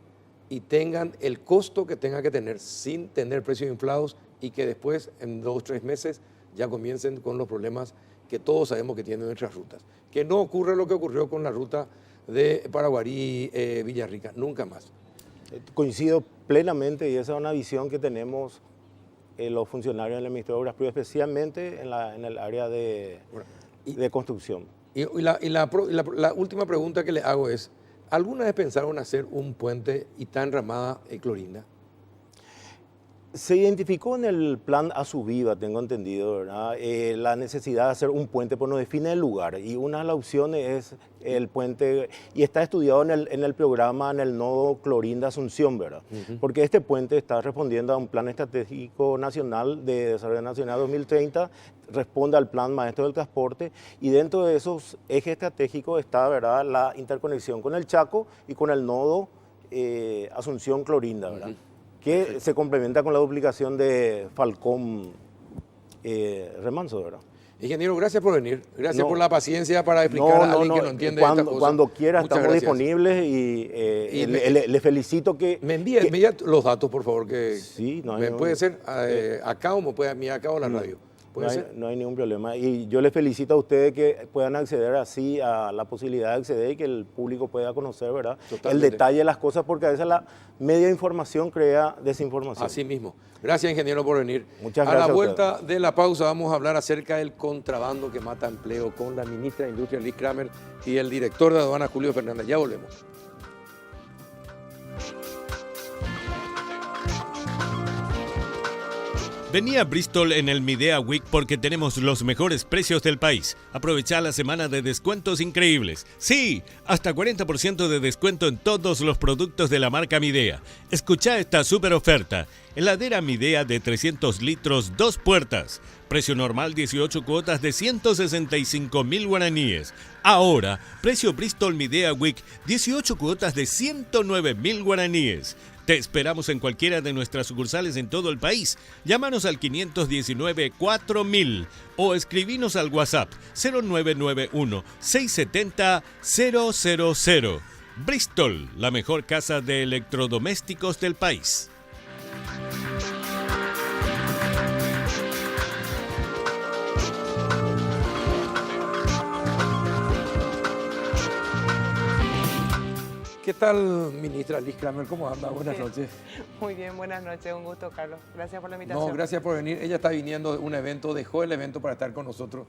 y tengan el costo que tenga que tener sin tener precios inflados y que después en 2 o 3 meses ya comiencen con los problemas que todos sabemos que tienen nuestras rutas. Que no ocurra lo que ocurrió con la ruta de Paraguarí-Villarrica, nunca más. Coincido plenamente y esa es una visión que tenemos los funcionarios del Ministerio de Obras Públicas, especialmente en el área de construcción. Y la última pregunta que le hago es, ¿alguna vez pensaron hacer un puente y tan ramada Clorinda? Se identificó en el plan Asuviva, tengo entendido, ¿verdad? La necesidad de hacer un puente, pero no define el lugar. Y una de las opciones es el puente, y está estudiado en el programa, en el nodo Clorinda-Asunción, ¿verdad? Porque este puente está respondiendo a un plan estratégico nacional de desarrollo nacional 2030, responde al plan maestro del transporte, y dentro de esos ejes estratégicos está, ¿verdad?, la interconexión con el Chaco y con el nodo Asunción-Clorinda, ¿verdad? Que perfecto, se complementa con la duplicación de Falcón Remanso, ¿verdad? Ingeniero, gracias por venir, gracias por la paciencia para explicar a alguien que no entiende estas cosas. Cuando quiera estamos disponibles y le felicito que... Me envía los datos, por favor, que sí, puede ser acá o me puede enviar acá o la radio. No hay ningún problema. Y yo les felicito a ustedes que puedan acceder así a la posibilidad de acceder y que el público pueda conocer, ¿verdad?, el detalle de las cosas, porque a veces la media información crea desinformación. Así mismo. Gracias, ingeniero, por venir. Muchas gracias. A la vuelta de la pausa vamos a hablar acerca del contrabando que mata empleo con la ministra de Industria, Liz Kramer, y el director de aduana, Julio Fernández. Ya volvemos. Vení a Bristol en el Midea Week porque tenemos los mejores precios del país. Aprovecha la semana de descuentos increíbles. Sí, hasta 40% de descuento en todos los productos de la marca Midea. Escucha esta super oferta. Heladera Midea de 300 litros, 2 puertas. Precio normal 18 cuotas de 165.000 guaraníes. Ahora, precio Bristol Midea Week 18 cuotas de 109.000 guaraníes. Te esperamos en cualquiera de nuestras sucursales en todo el país. Llámanos al 519-4000 o escribinos al WhatsApp 0991-670-000. Bristol, la mejor casa de electrodomésticos del país. ¿Qué tal, ministra Liz Kramer? ¿Cómo anda? Buenas noches. Muy bien, buenas noches. Un gusto, Carlos. Gracias por la invitación. No, gracias por venir. Ella está viniendo de un evento, dejó el evento para estar con nosotros.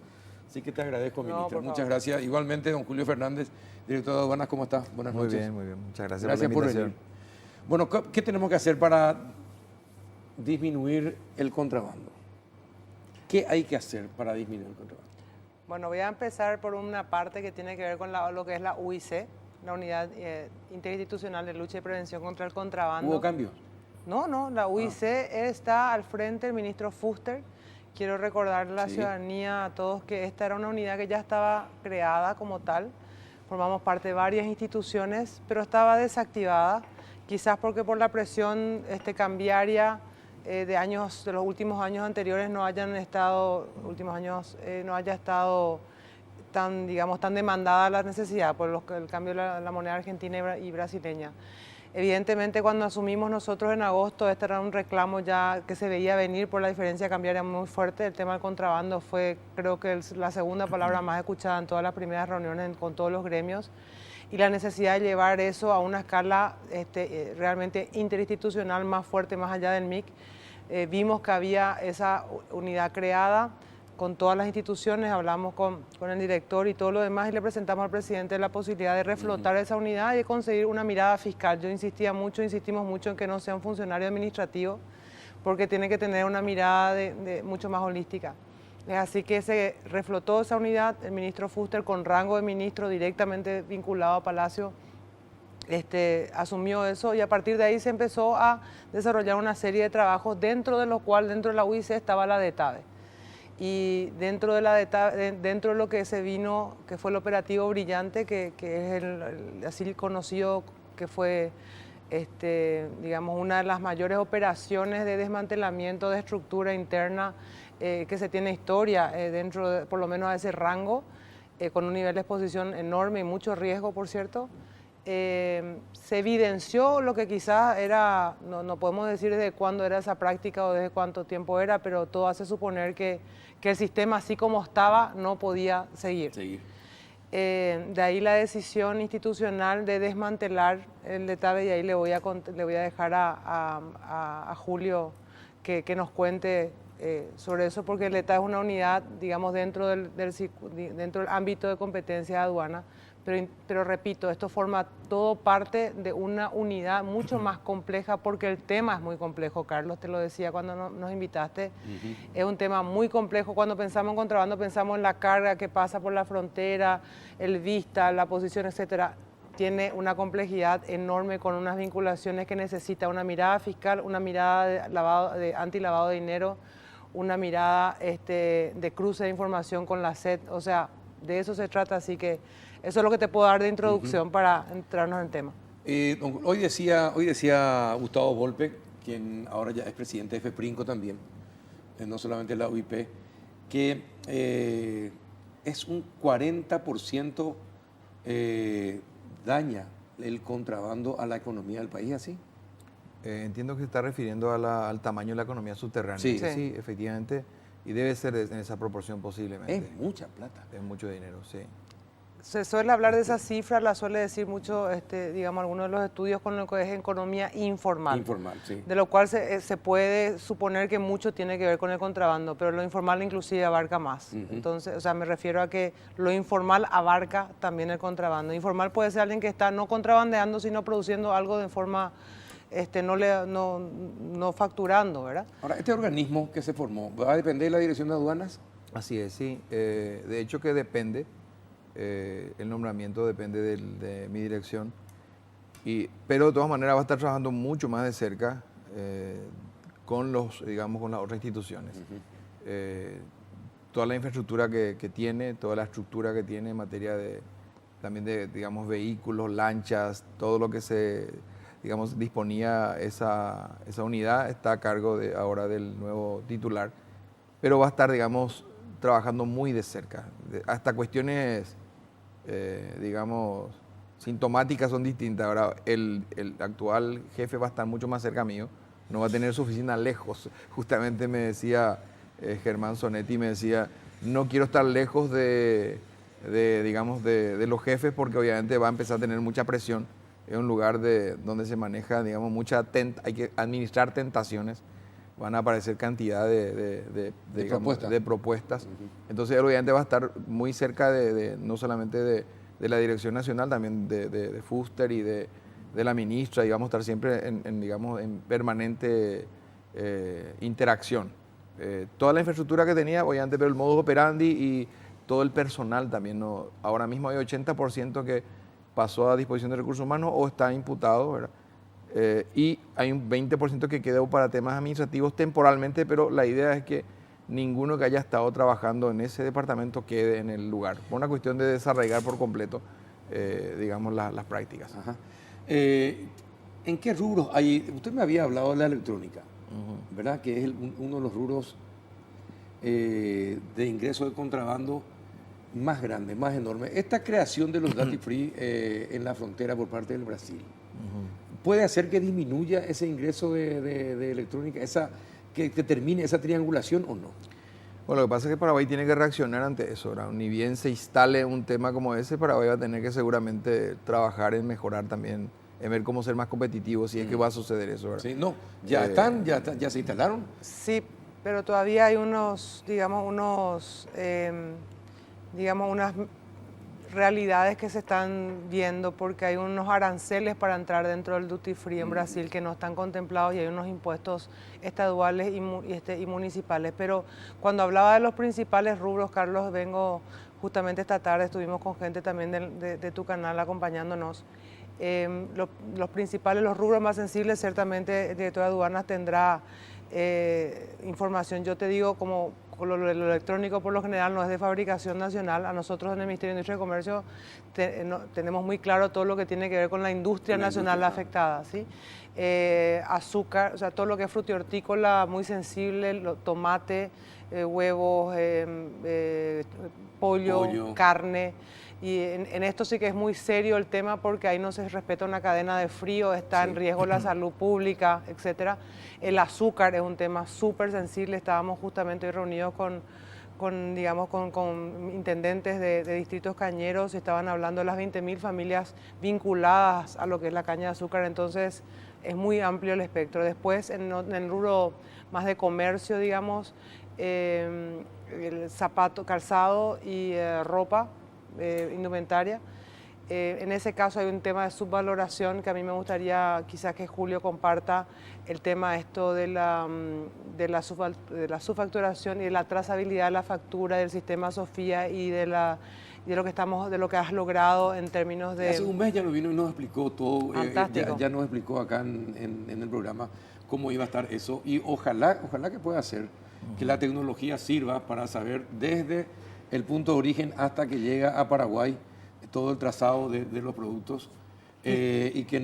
Así que te agradezco, ministra. Muchas gracias. Igualmente, don Julio Fernández, director de aduanas, ¿cómo está? Buenas noches. Muy bien. Muchas gracias por la invitación. Venir. Bueno, ¿qué tenemos que hacer para disminuir el contrabando? ¿Qué hay que hacer para disminuir el contrabando? Bueno, voy a empezar por una parte que tiene que ver con lo que es la UIC, la Unidad Interinstitucional de Lucha y Prevención contra el Contrabando. ¿Hubo cambios? No, la UIC está al frente del ministro Fuster. Quiero recordarle a la ciudadanía, a todos, que esta era una unidad que ya estaba creada como tal. Formamos parte de varias instituciones, pero estaba desactivada, quizás porque por la presión cambiaria de los últimos años anteriores no haya estado tan demandada la necesidad por el cambio de la moneda argentina y brasileña. Evidentemente, cuando asumimos nosotros en agosto, este era un reclamo ya que se veía venir por la diferencia cambiaria muy fuerte. El tema del contrabando fue, creo que la segunda palabra más escuchada en todas las primeras reuniones con todos los gremios, y la necesidad de llevar eso a una escala realmente interinstitucional más fuerte, más allá del MIC. Vimos que había esa unidad creada con todas las instituciones, hablamos con el director y todo lo demás, y le presentamos al presidente la posibilidad de reflotar esa unidad y de conseguir una mirada fiscal. Insistimos mucho en que no sea un funcionario administrativo, porque tiene que tener una mirada mucho más holística. Es así que se reflotó esa unidad, el ministro Fuster, con rango de ministro directamente vinculado a Palacio, asumió eso y a partir de ahí se empezó a desarrollar una serie de trabajos, dentro de los cuales dentro de la UIC estaba la DETAVE. Y dentro de lo que se vino, que fue el operativo Brillante, que es el así conocido, que fue digamos, una de las mayores operaciones de desmantelamiento de estructura interna que se tiene historia dentro de, por lo menos a ese rango, con un nivel de exposición enorme y mucho riesgo, por cierto. Se evidenció lo que quizás era, no podemos decir desde cuándo era esa práctica o desde cuánto tiempo era, pero todo hace suponer que el sistema así como estaba no podía seguir. De ahí la decisión institucional de desmantelar el DETAVE y ahí le voy a dejar a Julio que nos cuente sobre eso, porque el DETAVE es una unidad, digamos, dentro del ámbito de competencia de aduana. Pero repito, esto forma todo parte de una unidad mucho más compleja porque el tema es muy complejo, Carlos, te lo decía cuando nos invitaste. Es un tema muy complejo. Cuando pensamos en contrabando pensamos en la carga que pasa por la frontera, el vista, la posición, etcétera. Tiene una complejidad enorme con unas vinculaciones que necesita una mirada fiscal, una mirada de antilavado de dinero, una mirada de cruce de información con la SED. O sea, de eso se trata, así que eso es lo que te puedo dar de introducción para entrarnos en el tema. Hoy decía Gustavo Volpe, quien ahora ya es presidente de FEPRINCO también, no solamente la UIP, que es un 40% daña el contrabando a la economía del país, ¿así? Entiendo que se está refiriendo al tamaño de la economía subterránea. Sí. Sí, efectivamente, y debe ser en esa proporción posiblemente. Es mucha plata. Es mucho dinero, sí. Se suele hablar de esas cifras, la suele decir mucho, digamos, algunos de los estudios con lo que es economía informal. Informal, sí. De lo cual se puede suponer que mucho tiene que ver con el contrabando, pero lo informal inclusive abarca más. Entonces, o sea, me refiero a que lo informal abarca también el contrabando. Informal puede ser alguien que está no contrabandeando, sino produciendo algo de forma, no facturando, ¿verdad? Ahora, este organismo que se formó, ¿va a depender de la Dirección de Aduanas? Así es, sí. De hecho que depende. El nombramiento depende de mi dirección, pero de todas maneras va a estar trabajando mucho más de cerca con con las otras instituciones. Toda la infraestructura que tiene, toda la estructura que tiene en materia también de digamos, vehículos, lanchas, todo lo que disponía esa unidad está a cargo ahora del nuevo titular, pero va a estar, digamos, trabajando muy de cerca. Hasta cuestiones, sintomáticas son distintas. Ahora, el actual jefe va a estar mucho más cerca mío, no va a tener su oficina lejos. Justamente me decía Germán Sonetti, me decía, no quiero estar lejos de los jefes porque obviamente va a empezar a tener mucha presión. Es un lugar donde se maneja, digamos, hay que administrar tentaciones. Van a aparecer cantidad de propuestas. Entonces, él obviamente va a estar muy cerca no solamente de la Dirección Nacional, también de Fuster y de la ministra, y vamos a estar siempre en permanente interacción. Toda la infraestructura que tenía, obviamente, pero el modus operandi y todo el personal también. Ahora mismo hay 80% que pasó a disposición de recursos humanos o está imputado, ¿verdad? Y hay un 20% que quedó para temas administrativos temporalmente, pero la idea es que ninguno que haya estado trabajando en ese departamento quede en el lugar, por una cuestión de desarraigar por completo, las prácticas. Ajá. ¿En qué rubros hay? Usted me había hablado de la electrónica, ¿verdad? Que es uno de los rubros de ingreso de contrabando más grande, más enorme. Esta creación de los duty free en la frontera por parte del Brasil, ¿puede hacer que disminuya ese ingreso de electrónica, que termine esa triangulación o no? Bueno, lo que pasa es que Paraguay tiene que reaccionar ante eso, ¿verdad? Ni bien se instale un tema como ese, Paraguay va a tener que seguramente trabajar en mejorar también, en ver cómo ser más competitivo, si es que va a suceder eso, ¿verdad? Sí, no, ya se instalaron. Sí, pero todavía hay unas realidades que se están viendo porque hay unos aranceles para entrar dentro del duty free en Brasil que no están contemplados y hay unos impuestos estaduales y municipales. Pero cuando hablaba de los principales rubros, Carlos, vengo justamente esta tarde, estuvimos con gente también de tu canal acompañándonos. Los principales, los rubros más sensibles, ciertamente el director de aduanas tendrá información. Yo te digo, como lo electrónico por lo general no es de fabricación nacional, a nosotros en el Ministerio de Industria y Comercio tenemos muy claro todo lo que tiene que ver con la industria nacional afectada, ¿sí? Azúcar, o sea, todo lo que es frutihortícola, muy sensible, tomate, huevos, pollo, carne. Y en esto sí que es muy serio el tema porque ahí no se respeta una cadena de frío, está en riesgo la salud pública, etcétera. El azúcar es un tema súper sensible, estábamos justamente hoy reunidos con intendentes de distritos cañeros, estaban hablando de las 20.000 familias vinculadas a lo que es la caña de azúcar, entonces es muy amplio el espectro. Después en el rubro más de comercio, digamos, el zapato, calzado y ropa, indumentaria. En ese caso hay un tema de subvaloración que a mí me gustaría quizás que Julio comparta el tema esto de la subfacturación y de la trazabilidad de la factura del sistema Sofía y de lo que has logrado en términos de... Hace un mes ya nos vino y nos explicó todo, ya nos explicó acá en el programa cómo iba a estar eso y ojalá que pueda ser que la tecnología sirva para saber desde el punto de origen hasta que llega a Paraguay todo el trazado de los productos y que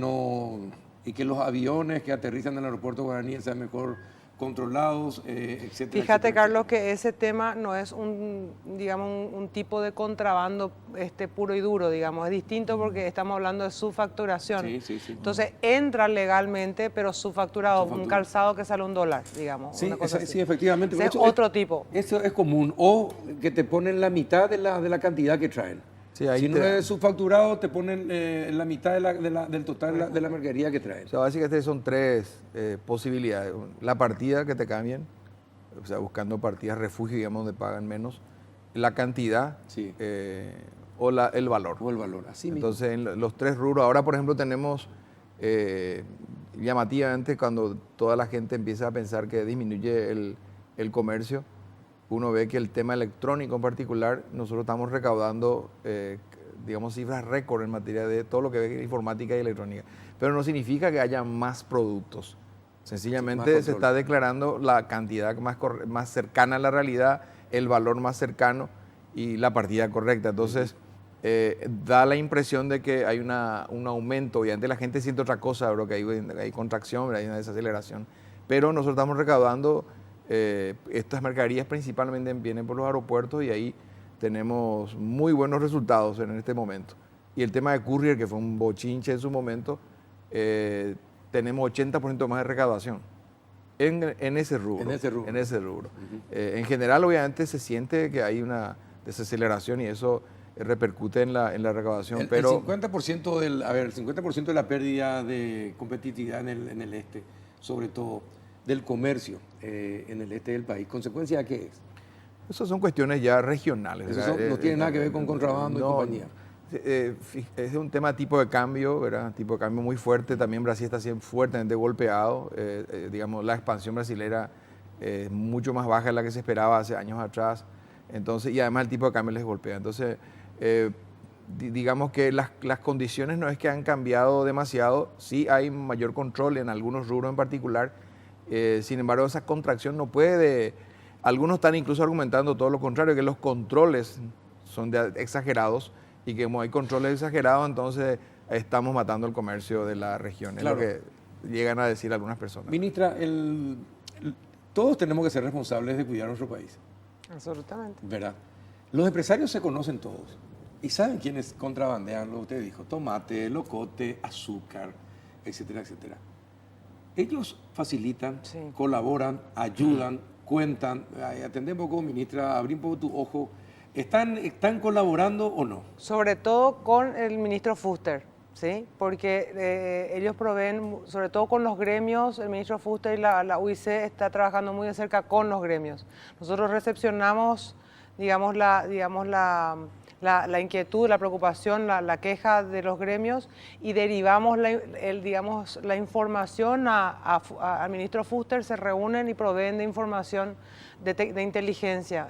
los aviones que aterrizan en el aeropuerto guaraní sean mejor controlados, etcétera. Fíjate, etcétera, Carlos, etcétera. que ese tema no es un tipo de contrabando puro y duro, digamos. Es distinto porque estamos hablando de subfacturación. Sí. Entonces, entra legalmente, pero subfacturado, un calzado que sale $1, digamos. Sí, una cosa así. sí, efectivamente. Ese es otro tipo. Eso es común. O que te ponen la mitad de la cantidad que traen. Sí, ahí si no es subfacturado, te ponen la mitad del total de la mercadería que traen. O sea, básicamente son tres posibilidades. La partida que te cambien, o sea, buscando partidas refugio, digamos, donde pagan menos. La cantidad Sí. o el valor. O el valor, así mismo. Entonces, en los tres rubros, ahora por ejemplo tenemos llamativamente cuando toda la gente empieza a pensar que disminuye el comercio, uno ve que el tema electrónico en particular, nosotros estamos recaudando, digamos, cifras récord en materia de todo lo que ve informática y electrónica. Pero no significa que haya más productos. Sencillamente se está declarando la cantidad más cercana a la realidad, el valor más cercano y la partida correcta. Entonces, da la impresión de que hay un aumento. Obviamente la gente siente otra cosa, bro, que hay contracción, hay una desaceleración. Pero nosotros estamos recaudando estas mercaderías principalmente vienen por los aeropuertos y ahí tenemos muy buenos resultados en este momento. Y el tema de courier, que fue un bochinche en su momento, tenemos 80% más de recaudación en ese rubro. En ese rubro. En general, obviamente, se siente que hay una desaceleración y eso repercute en la recaudación. Pero el 50% de la pérdida de competitividad en el este, sobre todo del comercio en el este del país, ¿consecuencia de qué es? Esas son cuestiones ya regionales. No tiene nada que ver con contrabando y compañía. Es un tema tipo de cambio, ¿verdad? Tipo de cambio muy fuerte. También Brasil está siendo fuertemente golpeado. Digamos, la expansión brasilera es mucho más baja de la que se esperaba hace años atrás. Entonces, y además el tipo de cambio les golpea. Entonces, digamos que las condiciones no es que han cambiado demasiado. Sí hay mayor control en algunos rubros en particular. Sin embargo, esa contracción no puede... Algunos están incluso argumentando todo lo contrario, que los controles son exagerados y que como hay controles exagerados, entonces estamos matando el comercio de la región. Claro. Es lo que llegan a decir algunas personas. Ministra, todos tenemos que ser responsables de cuidar nuestro país, Absolutamente. ¿verdad? Los empresarios se conocen todos y saben quiénes contrabandean, lo que usted dijo, tomate, locote, azúcar, etcétera, etcétera. Ellos facilitan, Sí. colaboran, ayudan, cuentan. Atendé un poco, ministra, abrí un poco tu ojo. ¿Están colaborando o no? Sobre todo con el ministro Fuster, ¿sí? Porque ellos proveen, sobre todo con los gremios, el ministro Fuster y la UIC está trabajando muy de cerca con los gremios. Nosotros recepcionamos, digamos, la la inquietud, la preocupación, la queja de los gremios y derivamos la información al ministro Fuster, se reúnen y proveen de información de inteligencia.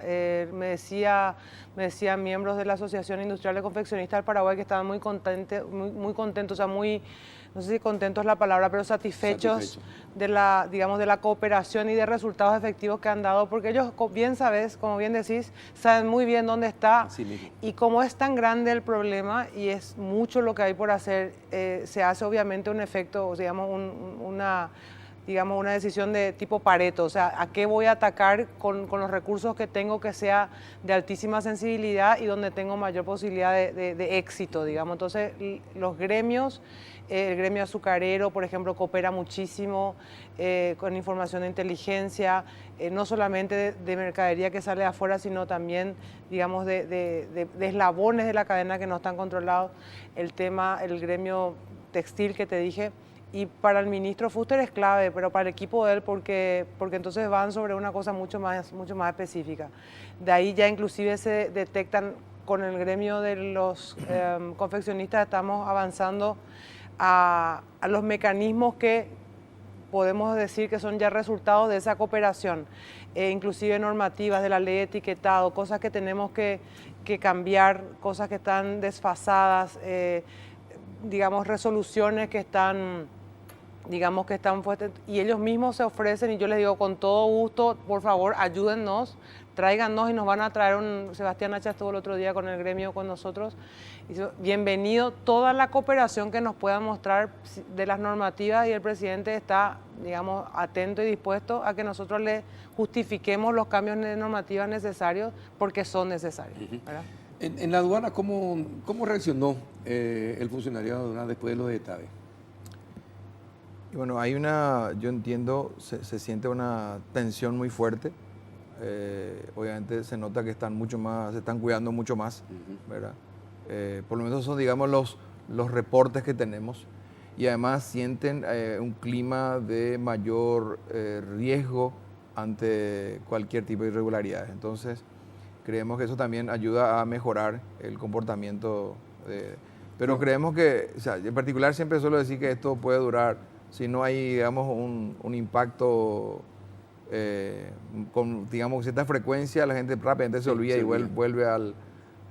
Me decían miembros de la Asociación Industrial de Confeccionistas del Paraguay que estaban muy contentos, o sea, no sé si contentos es la palabra, pero satisfechos de la cooperación y de resultados efectivos que han dado, porque ellos, bien sabes, como bien decís, saben muy bien dónde está. Y como es tan grande el problema y es mucho lo que hay por hacer, se hace obviamente un efecto, digamos, una decisión de tipo Pareto, o sea, ¿a qué voy a atacar con los recursos que tengo que sea de altísima sensibilidad y donde tengo mayor posibilidad de éxito, digamos? Entonces, los gremios, el gremio azucarero, por ejemplo, coopera muchísimo con información de inteligencia, no solamente de mercadería que sale de afuera, sino también, digamos, de eslabones de la cadena que no están controlados. El gremio textil que te dije. Y para el ministro Fuster es clave, pero para el equipo de él porque entonces van sobre una cosa mucho más específica. De ahí ya inclusive se detectan con el gremio de los confeccionistas, estamos avanzando a los mecanismos que podemos decir que son ya resultados de esa cooperación, inclusive normativas de la ley de etiquetado, cosas que tenemos que cambiar, cosas que están desfasadas, digamos, resoluciones que están fuertes, y ellos mismos se ofrecen y yo les digo con todo gusto, por favor, ayúdennos, tráiganos y nos van a traer Sebastián Hacha estuvo el otro día con el gremio con nosotros, y dice, bienvenido toda la cooperación que nos puedan mostrar de las normativas y el presidente está, digamos, atento y dispuesto a que nosotros le justifiquemos los cambios de normativas necesarios porque son necesarios. ¿Verdad? En la aduana, ¿cómo reaccionó el funcionariado de aduana después de lo de Tabe? Bueno, yo entiendo, se siente una tensión muy fuerte. Obviamente se nota que se están cuidando mucho más, ¿verdad? Por lo menos son, digamos, los reportes que tenemos. Y además sienten un clima de mayor riesgo ante cualquier tipo de irregularidades. Entonces, creemos que eso también ayuda a mejorar el comportamiento. Pero creemos que, o sea, en particular siempre suelo decir que esto puede durar, si no hay, digamos, un impacto con, digamos, cierta frecuencia, la gente rápidamente se olvida y vuelve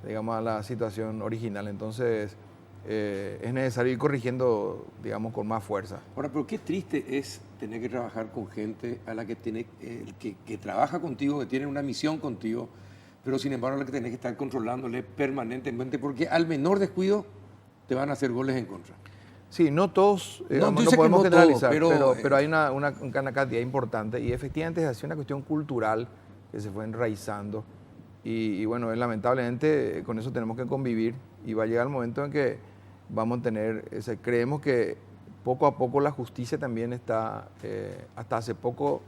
digamos, a la situación original. Entonces, es necesario ir corrigiendo, digamos, con más fuerza. Ahora, pero qué triste es tener que trabajar con gente a la que que trabaja contigo, que tiene una misión contigo, pero sin embargo la que tenés que estar controlándole permanentemente, porque al menor descuido te van a hacer goles en contra. Sí, no todos, no podemos generalizar, pero hay una cantidad importante y efectivamente es así una cuestión cultural que se fue enraizando y bueno, lamentablemente con eso tenemos que convivir y va a llegar el momento en que vamos a tener, creemos que poco a poco la justicia también está, hasta hace poco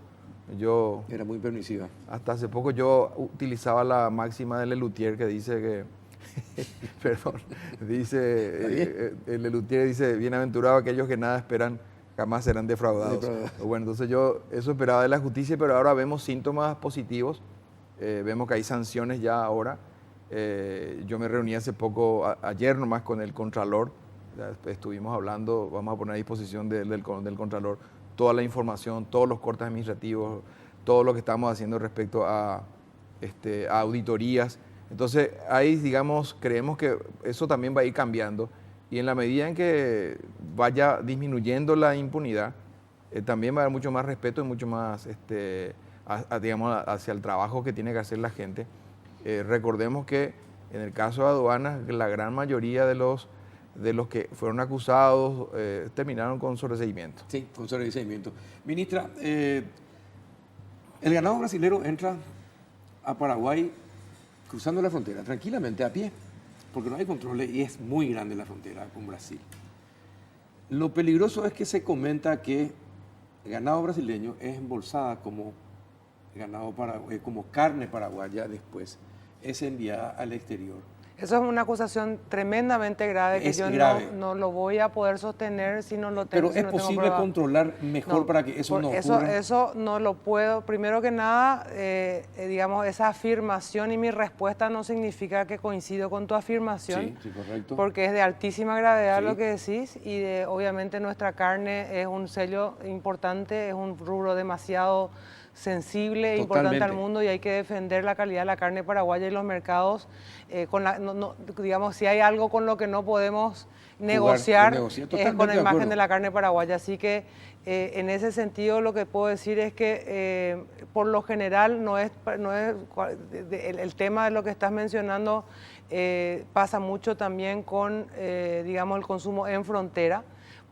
era muy permisiva. Hasta hace poco yo utilizaba la máxima de Lelutier que dice que perdón, dice, el Lelutier dice, bienaventurados aquellos que nada esperan, jamás serán defraudados. Bueno, entonces yo eso esperaba de la justicia, pero ahora vemos síntomas positivos, vemos que hay sanciones ya ahora. Yo me reuní hace poco, ayer nomás con el Contralor, estuvimos hablando, vamos a poner a disposición del Contralor toda la información, todos los cortes administrativos, todo lo que estamos haciendo respecto a auditorías. Entonces, ahí, digamos, creemos que eso también va a ir cambiando y en la medida en que vaya disminuyendo la impunidad, también va a haber mucho más respeto y mucho más, digamos, hacia el trabajo que tiene que hacer la gente. Recordemos que en el caso de aduanas, la gran mayoría de los que fueron acusados terminaron con sobreseimiento. Sí, con sobreseimiento. Ministra, el ganado brasilero entra a Paraguay cruzando la frontera tranquilamente a pie, porque no hay controles y es muy grande la frontera con Brasil. Lo peligroso es que se comenta que el ganado brasileño es embolsada como ganado como carne paraguaya, después es enviada al exterior Eso es una acusación tremendamente grave que Es yo grave. no lo voy a poder sostener si no lo tengo. Pero si es no tengo posible prueba. controlar mejor No, para que eso por no ocurra. Eso no lo puedo. Primero que nada, digamos, esa afirmación y mi respuesta no significa que coincido con tu afirmación. Sí, correcto. Porque es de altísima gravedad Sí. lo que decís y obviamente nuestra carne es un sello importante, es un rubro demasiado sensible e importante al Totalmente. mundo y hay que defender la calidad de la carne paraguaya y los mercados. Digamos, si hay algo con lo que no podemos negociar es con totalmente la de imagen acuerdo. de la carne paraguaya. Así que en ese sentido lo que puedo decir es que por lo general el tema de lo que estás mencionando pasa mucho también con, digamos, el consumo en frontera.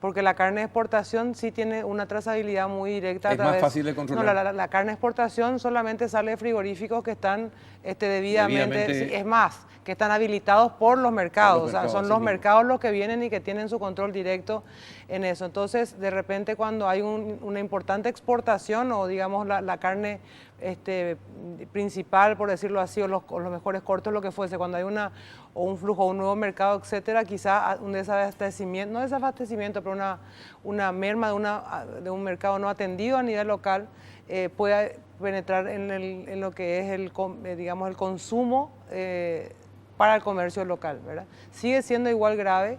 Porque la carne de exportación sí tiene una trazabilidad muy directa. Es más fácil de controlar. No, la carne de exportación solamente sale de frigoríficos que están debidamente, Debidamente- sí, es más, que están habilitados por los mercados. Por los O sea, mercados, son así los mismo. mercados los que vienen y que tienen su control directo en eso. Entonces, de repente, cuando hay una importante exportación o, digamos, la carne principal, por decirlo así, o los mejores cortos, lo que fuese, cuando hay un flujo, un nuevo mercado, etcétera, quizá un desabastecimiento, no desabastecimiento, pero una merma de un mercado no atendido a nivel local pueda penetrar en lo que es digamos, el consumo para el comercio local, ¿verdad? Sigue siendo igual grave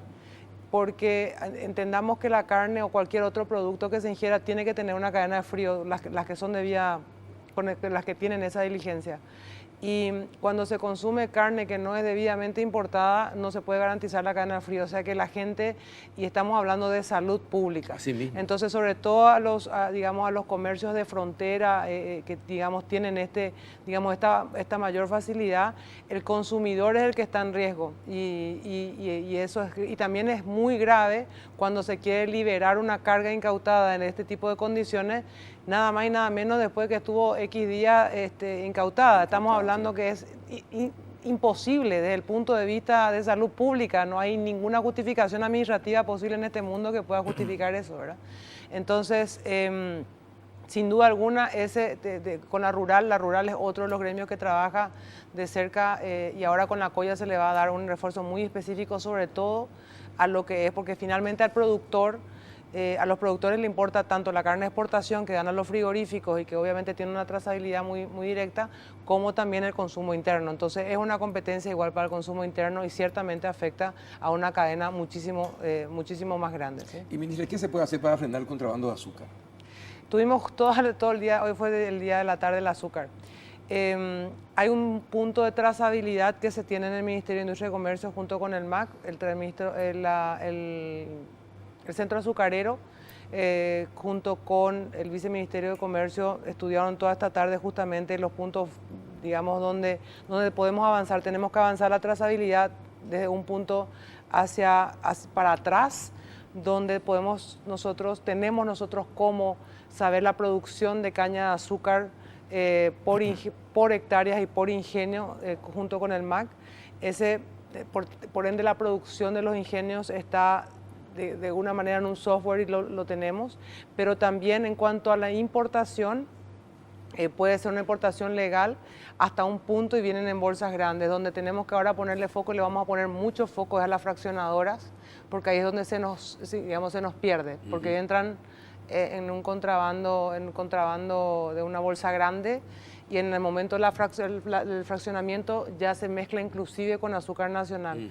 porque entendamos que la carne o cualquier otro producto que se ingiera tiene que tener una cadena de frío, las que son las que tienen esa diligencia. Y cuando se consume carne que no es debidamente importada, no se puede garantizar la cadena de frío. O sea que la gente, y estamos hablando de salud pública. Así mismo. Entonces, sobre todo digamos, a los comercios de frontera que, digamos, tienen esta mayor facilidad, el consumidor es el que está en riesgo. Y también es muy grave cuando se quiere liberar una carga incautada en este tipo de condiciones, nada más y nada menos después que estuvo X días incautada. Estamos hablando que es imposible desde el punto de vista de salud pública. No hay ninguna justificación administrativa posible en este mundo que pueda justificar eso, ¿verdad? Entonces, sin duda alguna, con la rural es otro de los gremios que trabaja de cerca y ahora con la COIA se le va a dar un refuerzo muy específico, sobre todo a lo que es, porque finalmente a los productores le importa tanto la carne de exportación que dan a los frigoríficos y que obviamente tiene una trazabilidad muy, muy directa, como también el consumo interno. Entonces es una competencia igual para el consumo interno y ciertamente afecta a una cadena muchísimo más grande, ¿sí? Y ministra, ¿qué se puede hacer para frenar el contrabando de azúcar? Tuvimos todo el día, hoy fue el día de la tarde del azúcar. Hay un punto de trazabilidad que se tiene en el Ministerio de Industria y Comercio junto con el MAC, el Centro Azucarero, junto con el Viceministerio de Comercio, estudiaron toda esta tarde justamente los puntos, digamos, donde podemos avanzar. Tenemos que avanzar la trazabilidad desde un punto para atrás, donde tenemos nosotros cómo saber la producción de caña de azúcar por hectáreas y por ingenio junto con el MAC. Por ende, la producción de los ingenios está de alguna manera en un software y lo tenemos, pero también en cuanto a la importación, puede ser una importación legal hasta un punto y vienen en bolsas grandes, donde tenemos que ahora ponerle foco y le vamos a poner mucho foco a las fraccionadoras, porque ahí es donde se nos pierde, porque entran en un contrabando de una bolsa grande y en el momento del fraccionamiento ya se mezcla inclusive con azúcar nacional.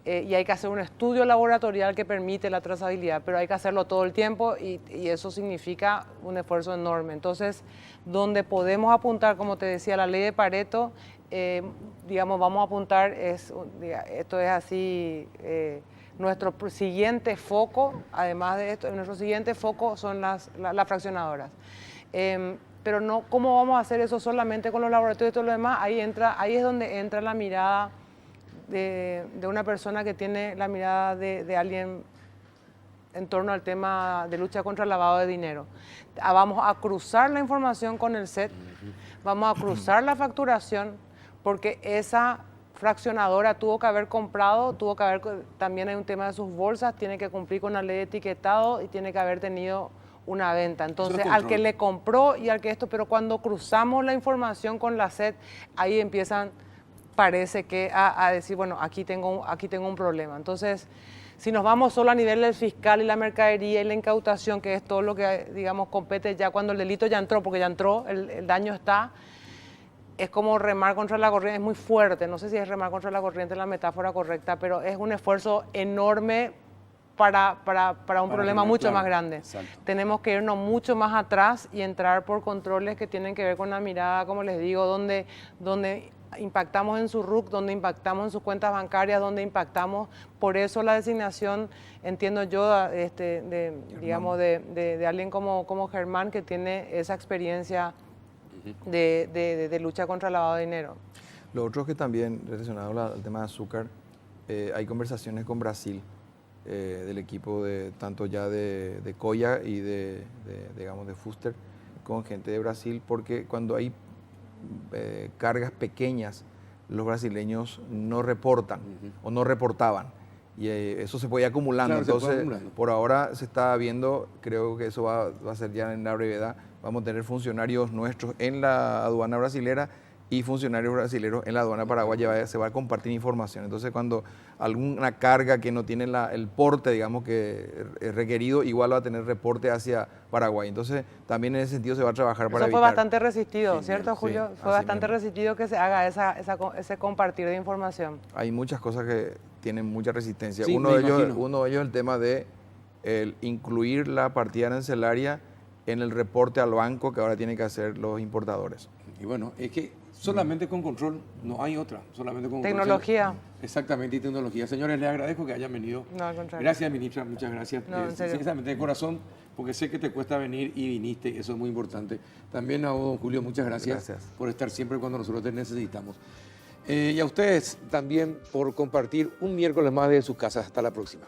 Y hay que hacer un estudio laboratorial que permite la trazabilidad, pero hay que hacerlo todo el tiempo y eso significa un esfuerzo enorme. Entonces, donde podemos apuntar, como te decía, la ley de Pareto, digamos, vamos a apuntar, esto es así, nuestro siguiente foco, además de esto, nuestro siguiente foco son las fraccionadoras. Pero no, ¿cómo vamos a hacer eso solamente con los laboratorios y todo lo demás? Ahí es donde entra la mirada de una persona que tiene la mirada de alguien en torno al tema de lucha contra el lavado de dinero. Vamos a cruzar la información con el SET, vamos a cruzar la facturación, porque esa fraccionadora tuvo que haber comprado, también hay un tema de sus bolsas, tiene que cumplir con la ley de etiquetado y tiene que haber tenido una venta. Entonces, al que le compró y al que pero cuando cruzamos la información con la SET, ahí empiezan parece que a decir, bueno, aquí tengo un problema. Entonces, si nos vamos solo a nivel del fiscal y la mercadería y la incautación, que es todo lo que, digamos, compete ya cuando el delito ya entró, porque ya entró, el daño está, es como remar contra la corriente, es muy fuerte, no sé si es remar contra la corriente la metáfora correcta, pero es un esfuerzo enorme para un problema mucho más grande. Exacto. Tenemos que irnos mucho más atrás y entrar por controles que tienen que ver con la mirada, como les digo, donde impactamos en su RUC, donde impactamos en sus cuentas bancarias, donde impactamos. Por eso la designación, entiendo yo, digamos, de alguien como Germán, que tiene esa experiencia de lucha contra el lavado de dinero. Lo otro es que también, relacionado al tema de azúcar, hay conversaciones con Brasil, del equipo tanto ya de Coya y digamos, de Fuster, con gente de Brasil, porque cuando hay cargas pequeñas, los brasileños no reportan o no reportaban. Y eso se puede ir acumulando. Claro, entonces, por ahora se está viendo, creo que eso va a ser ya en la brevedad. Vamos a tener funcionarios nuestros en la aduana brasilera y funcionarios brasileños en la aduana paraguaya. Se va a compartir información. Entonces, cuando alguna carga que no tiene el porte, digamos, que es requerido, igual va a tener reporte hacia Paraguay. Entonces, también en ese sentido se va a trabajar para Eso fue evitar. bastante resistido, Sí, ¿cierto, sí, Julio? Fue así bastante mismo. resistido que se haga ese compartir de información. Hay muchas cosas que tienen mucha resistencia. Sí, uno me de ellos imagino. es el tema de incluir la partida arancelaria en el reporte al banco que ahora tienen que hacer los importadores. Y bueno, es que solamente con control no hay otra, solamente con Tecnología. control. Exactamente, y tecnología. Señores, les agradezco que hayan venido. No, al contrario. Gracias, ministra, muchas gracias. No, en serio. Sinceramente, de corazón, porque sé que te cuesta venir y viniste, eso es muy importante. También a vos, don Julio, muchas gracias, Gracias. por estar siempre cuando nosotros te necesitamos. Y a ustedes también por compartir un miércoles más de sus casas. Hasta la próxima.